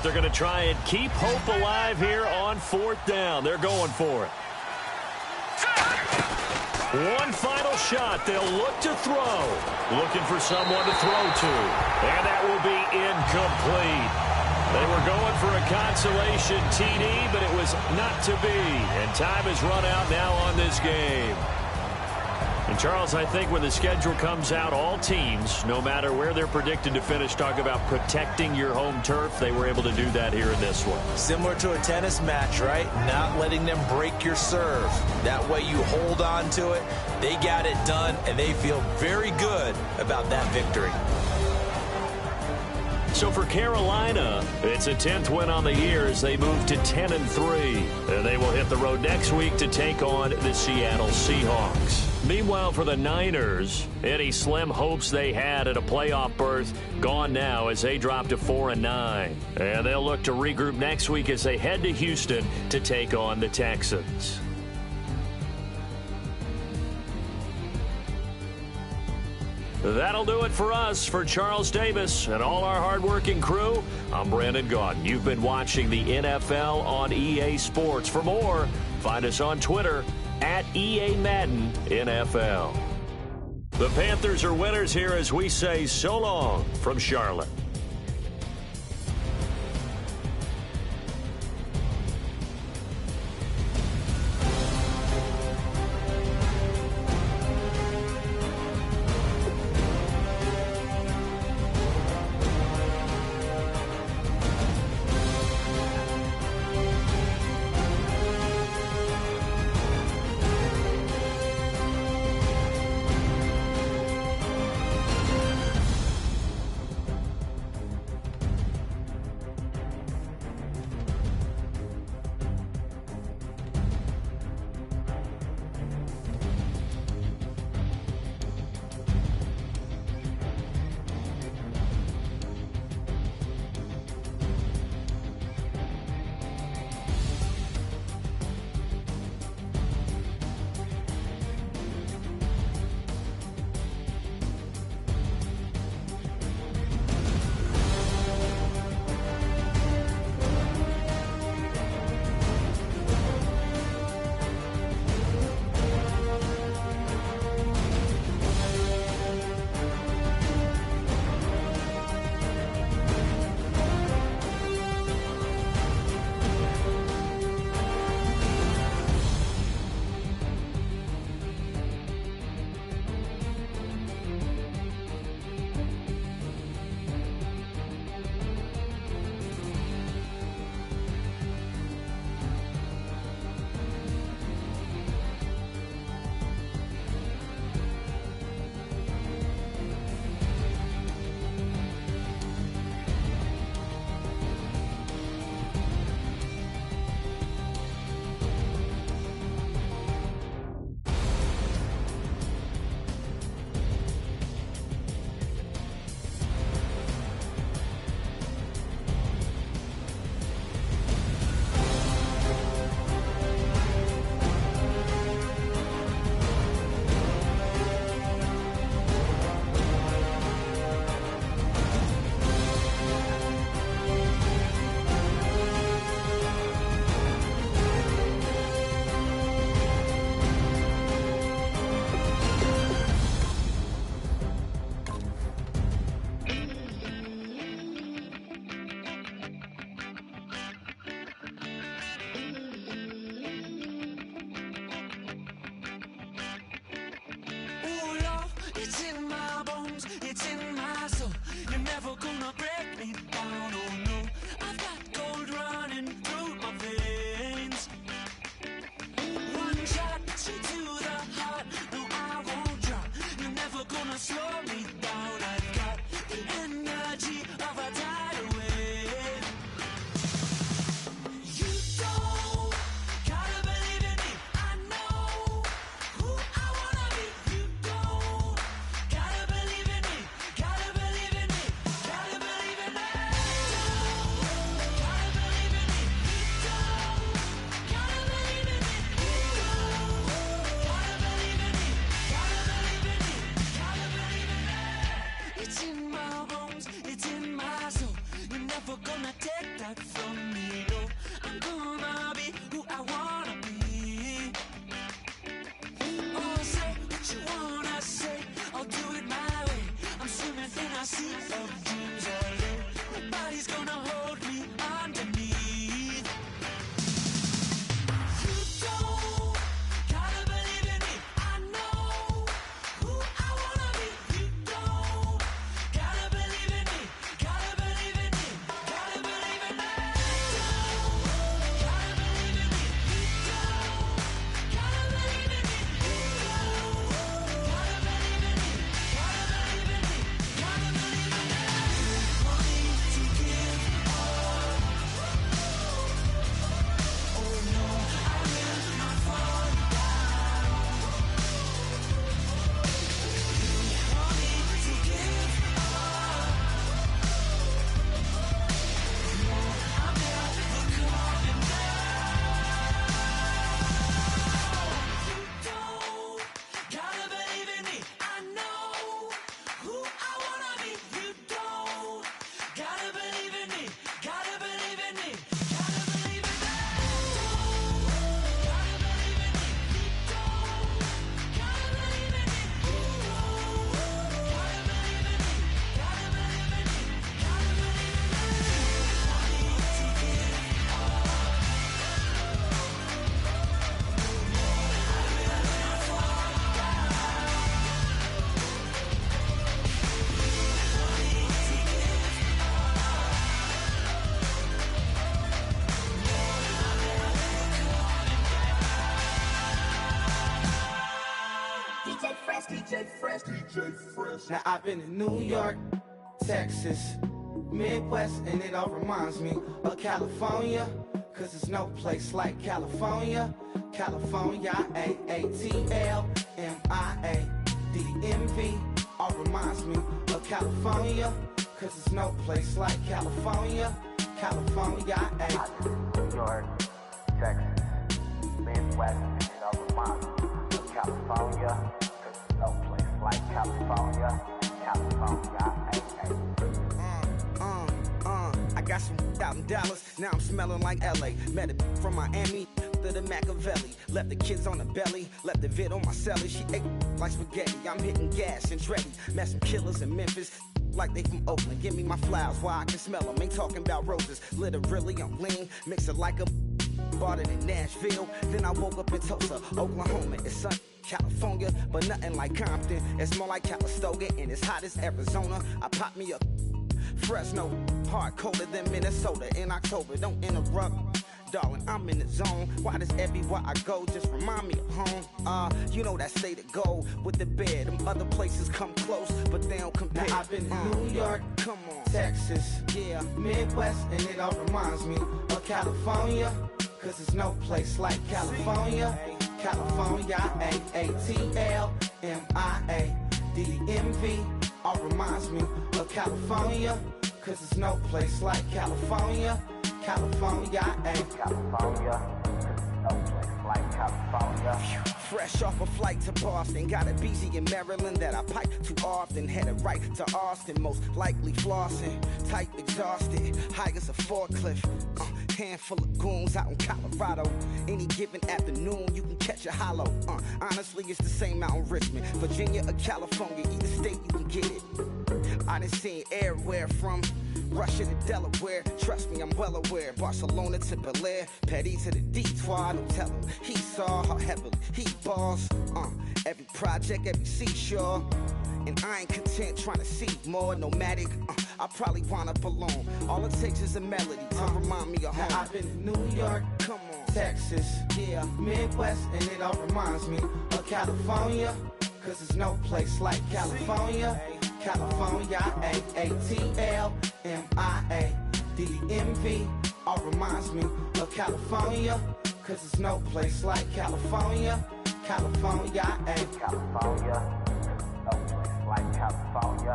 They're going to try and keep hope alive here on 4th down. They're going for it. One final shot. They'll look to throw. Looking for someone to throw to. And that will be incomplete. They were going for a consolation TD, but it was not to be. And time has run out now on this game. And, Charles, I think when the schedule comes out, all teams, no matter where they're predicted to finish, talk about protecting your home turf. They were able to do that here in this one. Similar to a tennis match, right? Not letting them break your serve. That way you hold on to it. They got it done, and they feel very good about that victory. So for Carolina, it's a 10th win on the year as they move to 10-3. And they will hit the road next week to take on the Seattle Seahawks. Meanwhile, for the Niners, any slim hopes they had at a playoff berth gone now as they drop to 4-9. And they'll look to regroup next week as they head to Houston to take on the Texans. That'll do it for us. For Charles Davis and all our hardworking crew, I'm Brandon Gaudin. You've been watching the NFL on EA Sports. For more, find us on Twitter at EA Madden NFL. The Panthers are winners here as we say so long from Charlotte. Now I've been in New York, Texas, Midwest, and it all reminds me of California, cause there's no place like California. California, AATLMIADMV, all reminds me of California, cause there's no place like California. California, New York, Texas, Midwest, and it all reminds me of California, cause there's no place like California. California, I got some out in Dallas, now I'm smelling like LA. Met a from Miami to the Machiavelli. Left the kids on the belly, left the vid on my celly. She ate like spaghetti, I'm hitting gas and Dreddy. Met some killers in Memphis, like they from Oakland. Give me my flowers while I can smell them. Ain't talking about roses, literally I'm lean. Mix it like a bought it in Nashville. Then I woke up in Tulsa, Oklahoma. It's sun, California, but nothing like Compton. It's more like Calistoga, and it's hot as Arizona. I pop me up Fresno, hard colder than Minnesota in October. Don't interrupt, darling, I'm in the zone. Why does everywhere I go just remind me of home? You know that state of gold with the bed. Them other places come close, but they don't compare. Now I've been in New York, come on, Texas, yeah, Midwest, and it all reminds me of California, cause there's no place like California. California, AATLMIADMV, all reminds me of California, cause there's no place like California. California, California, no place like California. Fresh off a flight to Boston, got a BZ in Maryland that I pipe too often. Headed right to Austin, most likely flossing. Tight, exhausted, high as a forklift. Handful of goons out in Colorado. Any given afternoon, you can catch a hollow. Honestly, it's the same out in Richmond, Virginia or California. Either state, you can get it. I done seen everywhere from Russia to Delaware. Trust me, I'm well aware. Barcelona to Bel Air, Petty to the Detroit. Don't tell him he saw how heavily he balls. Every project, every seashore. And I ain't content trying to see more. Nomadic, I probably wind up alone. All it takes is a melody to remind me of home. Now I've been in New York, come on, Texas, yeah, Midwest, and it all reminds me of California, cause there's no place like California. California, AATLMIADMV, all reminds me of California, cause there's no place like California. California, California, no place like California.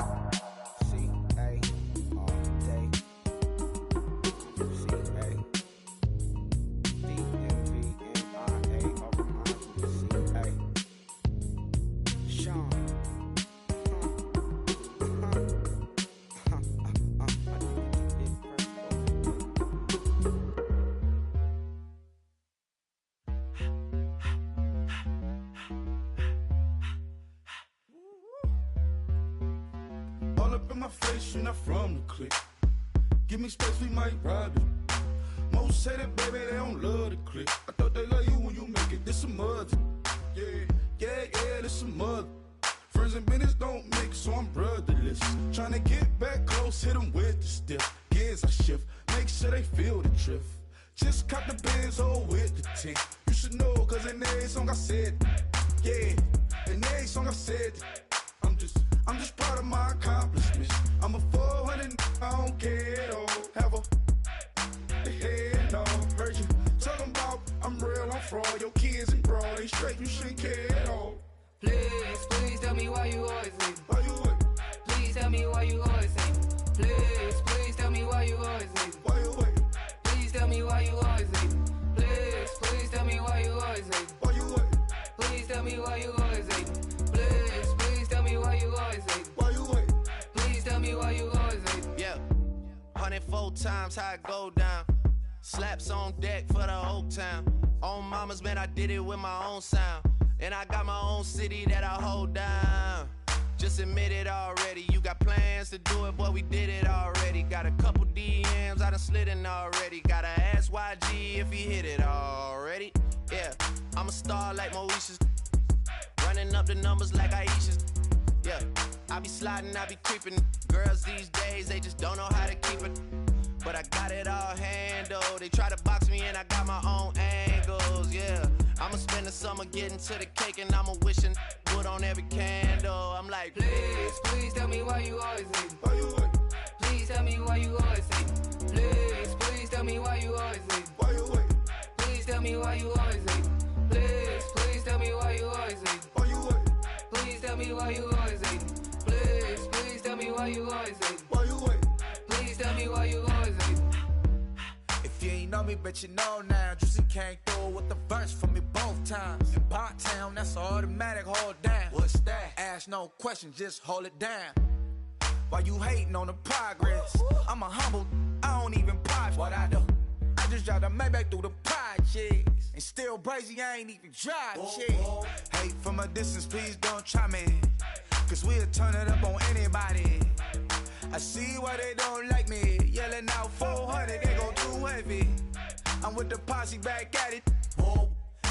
C-A all day. C-A D-M-V-M-I-A, all reminds me of C-A. Sean. In my face, you're not from the clique. Give me space, we might rob it. Most say that, baby, they don't love the clique. I thought they love you when you make it. This some mother. Yeah, this some mother. Friends and business don't mix, so I'm brotherless. Trying to get back close, hit them with the stiff. Gears I shift, make sure they feel the drift. Just cop the Benz, oh, with the tint. You should know, cause in every song I said, yeah, in every song I said, I'm just proud of my accomplishments. I'm a 400, I don't care at all. Have a head on. Heard you talking about I'm real, I'm fraud. Your kids and broad ain't straight, you shouldn't care at all. Please tell me why you always leave. Why you what? Please tell me why you always leave. Please tell me why you always leave. Why you what? Please tell me why you always leave. Please tell me why you always leave. Why you what? Please tell me why you always leave. Please tell me why you always leave. Why you what? Please tell me why you always leave. Yeah, 104 times how it go down. Slaps on deck for the whole town. On mamas, man, I did it with my own sound. And I got my own city that I hold down. Just admit it already. You got plans to do it, boy, we did it already. Got a couple DMs, I done slid in already. Gotta ask YG if he hit it already. Yeah, I'm a star like Moesha's. Running up the numbers like Aisha's. Yeah, I be sliding, I be creeping. Girls these days, they just don't know how to keep it. But I got it all handled. They try to box me and I got my own angles, yeah. I'ma spend the summer getting to the cake and I'ma wishing wood on every candle. I'm like, Please, please tell me why you always hating. Why you wait? Please tell me why you always hating. Please, please tell me why you always hating. Why you wait? Please tell me why you always hating. Please, please tell me why you always hating. Why you wait? Please tell me why you always hating. Please, please tell me why you always hating. Why you wait? Please tell me why you always hating. If you ain't know me, bet you know now. Juicy came through with the verse for me both times. In Bot Town, that's automatic, hold down. What's that? Ask no question, just hold it down. Why you hating on the progress? I'm a humble, I don't even pop. What I do? I just drive the Maybach through the projects. And still brazy, I ain't even drive shit. Hate from a distance, please don't try me. Cause we'll turn it up on anybody. I see why they don't like me. Yelling out 400, they go too heavy. I'm with the posse back at it. Whoa.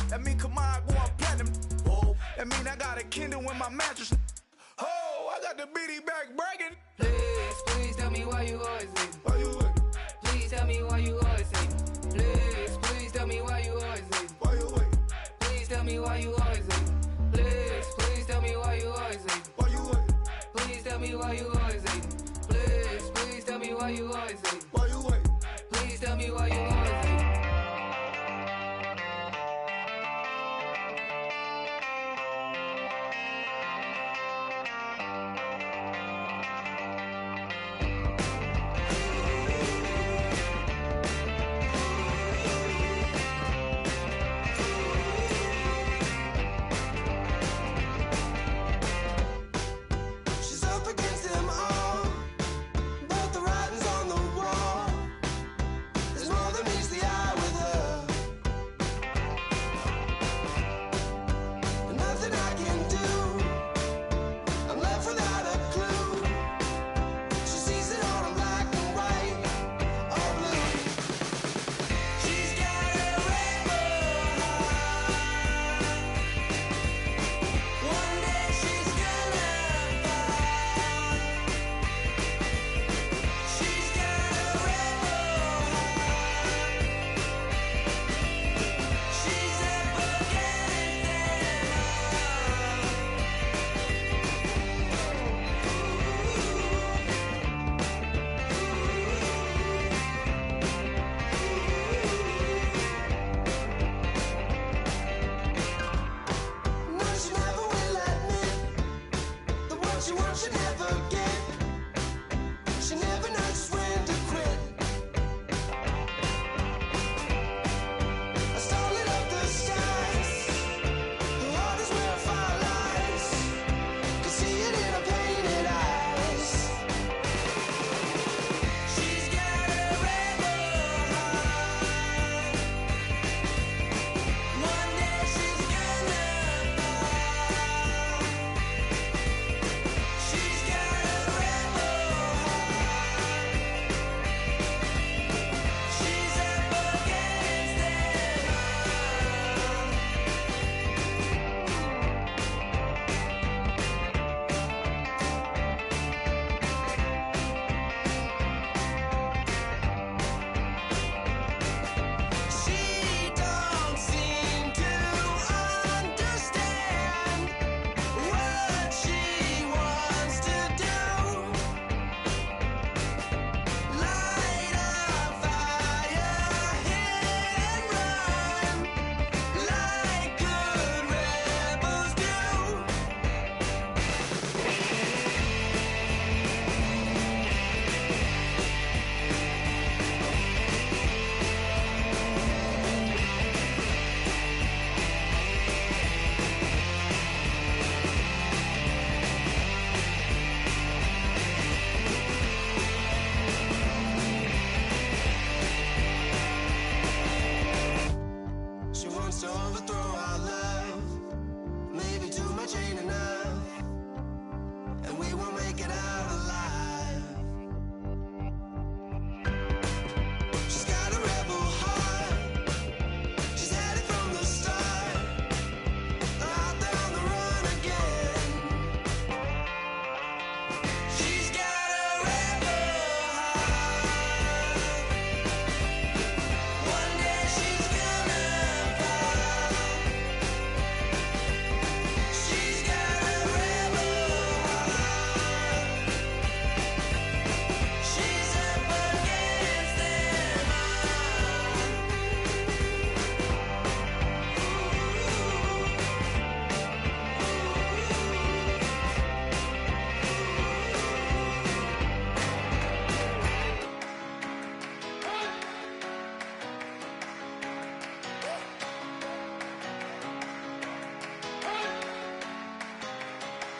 That mean come on, going platinum. Whoa. That mean I got a Kindle in my mattress. Oh, I got the BD back bragging. Please, please tell me why you always hating. Why you wait? Please tell me why you always hating. Please, please tell me why you always hating. Why you wait? Please tell me why you always hating. Please, please tell me why you always hating. Why you wait? Please tell me why you always hating. Please, please tell me why you always hating. Why you wait? Please tell me why you always hating.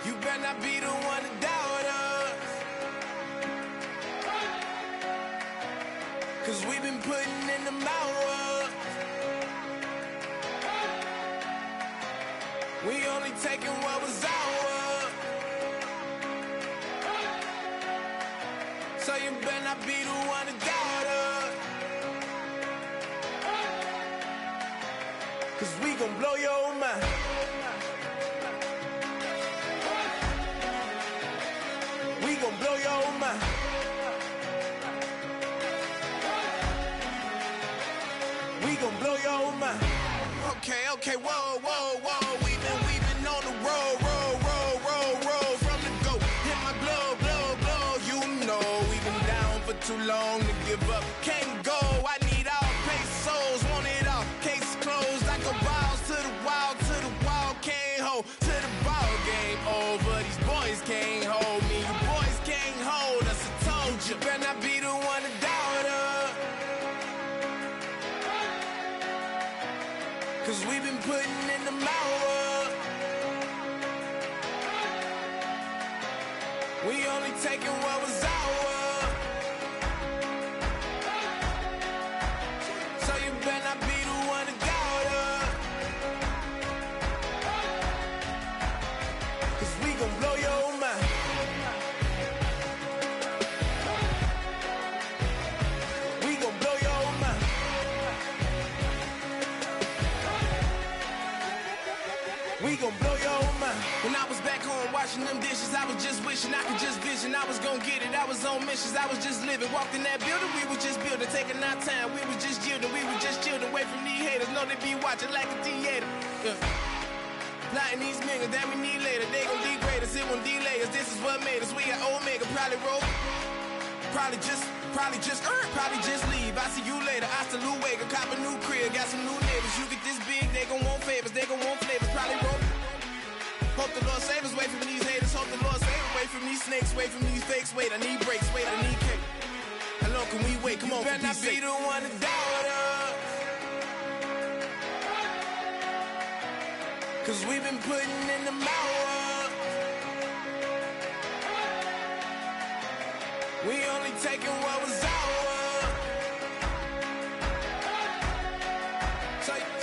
You better not be the one to doubt us. 'Cause we've been putting in the hours. We only taking what was ours. So you better not be the one to doubt us. 'Cause we gon' blow your mind. We gon' blow your mind. We gon' blow your mind. Okay, whoa, whoa, whoa. We've been on the road, from the go. Hit my blow. You know we've been down for too long to give up. Can't go. I need all pesos, want it all. Case closed. I go balls to the wall, can't hold to the ball game over. These boys can't hold me. You boys can't hold us. I told you. Better not be the one to doubt us. 'Cause we've been putting in the hours. We only taking what was ours. So you better not be the one to doubt us. 'Cause we gon' blow your mind. We gon' blow your mind. We gon' blow your mind. When I was back home washing them dishes, I was just wishing I could just vision. I was gon' get it, I was on missions, I was just living. Walked in that building, we was just building, taking our time. We was just yielding, we was just chilling. Away from these haters, know they be watching like a theater. Plotting these niggas that we need later. They gon' degrade us, it won't delay us. This is what made us. We got Omega, probably roll. Probably just leave. I see you later. Hasta Luego, cop a new crib, got some new neighbors. You get this big, they gon' want favors, they gon' want flavors. Probably roll. Hope the Lord save us, away from these haters. Hope the Lord save us, away from these snakes, away from these fakes. Wait, I need breaks, wait, I need cake. How long can we wait? Come on, better not be the one to doubt us. 'Cause we've been putting in the hours. We only taking what was ours.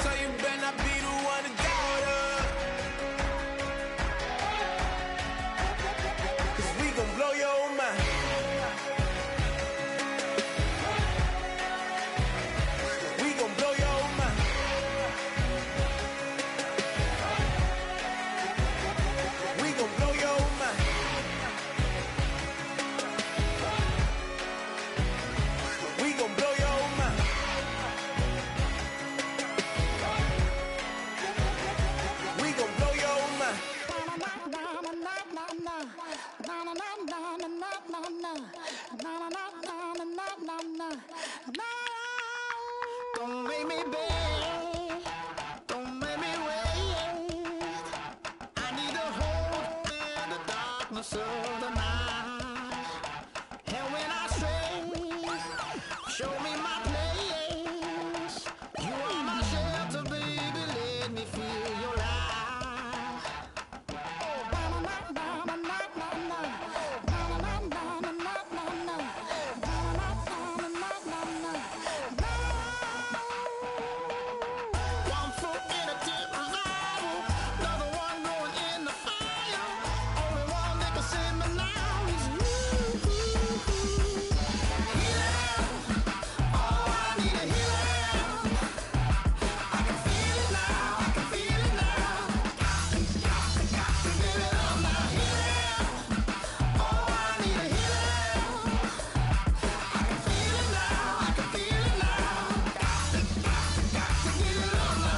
So you better not be the one to doubt us. 'Cause we gon' blow your mind. We gon' blow your mind. We gon' blow your mind. We gon' blow your mind. We gon' blow your mind. Don't make me beg, don't make me wait. I need a hold in the darkness of the night. And when I stray, show me my place. You are my shelter, baby, let me feel your light. One foot in a tip revival, another one going in the fire. Only one that can save me now is you. Healer, oh, I need a healer. I can feel it now, I can feel it now. Got to give it up now, healer. Oh, I need a healer. I can feel it now, I can feel it now. Got to give it up now.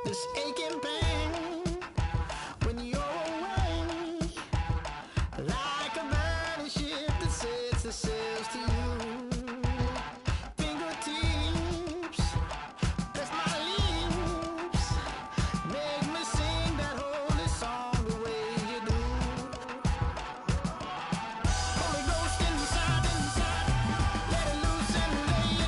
This aching pain when you're away, like a burning ship that sets the sails to you. Fingertips, that's my lips, make me sing that holy song the way you do. Holy Ghost inside, let it loose and lay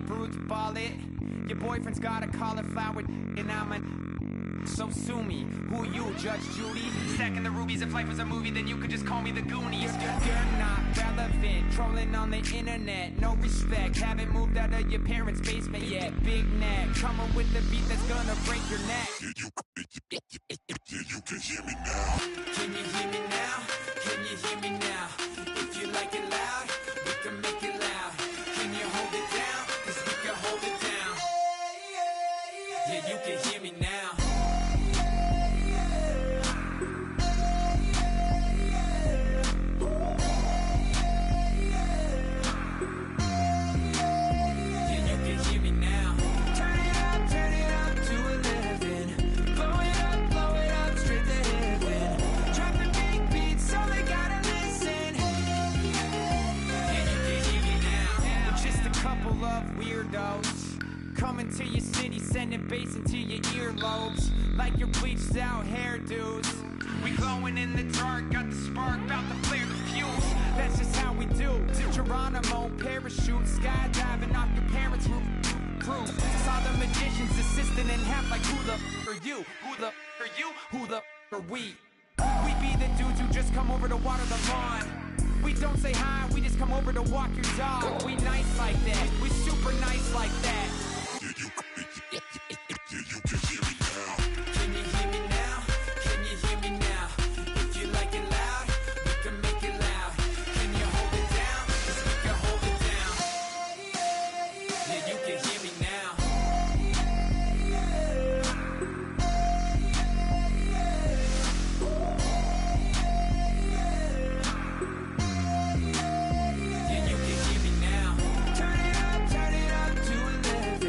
fruits, ball it. Your boyfriend's got a cauliflower, and I'm a. So sue me, who you, Judge Judy? Stacking the rubies, if life was a movie, then you could just call me the Goonies. You're not relevant, trolling on the internet, no respect. Haven't moved out of your parents' basement yet. Big neck, coming with the beat that's gonna break your neck. You can hear me now. Can you hear me now? Can you hear me now? If you like it loud, we can make it loud. Can you hold it down? 'Cause we can hold it down. Yeah, you can hear me now. Coming to your city, sending bass into your earlobes, like your bleached out hairdos. We glowing in the dark, got the spark, about to flare the fuse. That's just how we do. Geronimo, parachute, skydiving off your parents' roof. Crew, saw the magician's assistant in half, like who the are you? Who the are you? Who the are we? We be the dudes who just come over to water the lawn. We don't say hi, we just come over to walk your dog. We nice like that, we super nice like that. You can hear me now. Can you hear me now? Can you hear me now? If you like it loud, we can make it loud. Can you hold it down? 'Cause we can hold it down. Yeah, you can hear me now. Yeah, you can hear me now. Turn it up to 11.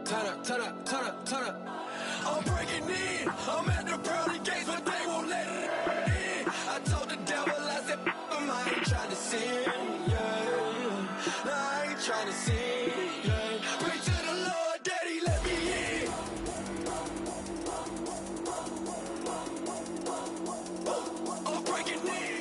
turn up, turn up, turn up, turn up. I'm breaking in. I'm at the pearly gates, but they won't let it in. I told the devil, I said, I ain't trying to sin, yeah. No, I ain't trying to sin, yeah. Pray to the Lord, Daddy, let me in. I'm breaking in.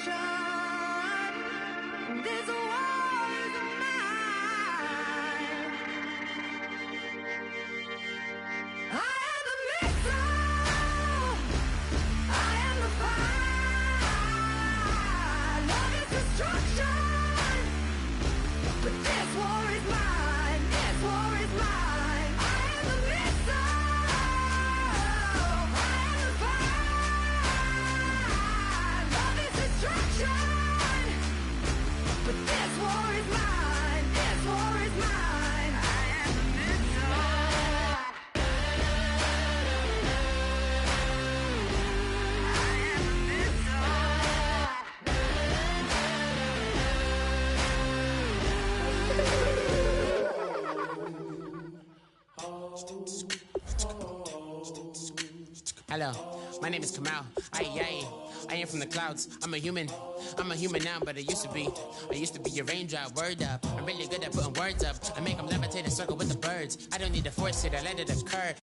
destruction. This war is mine. I am the missile. I am the fire. Love is destruction. But this war is mine. This war is mine. I am the missile. I am the fire. Love is destruction. But this war is mine. This war is mine. I am the missile. Hello, my name is Kamal. I am from the clouds. I'm a human now, but I used to be a raindrop. Word up, I'm really good at putting words up. I make them levitate and circle with the birds. I don't need to force it, I let it occur.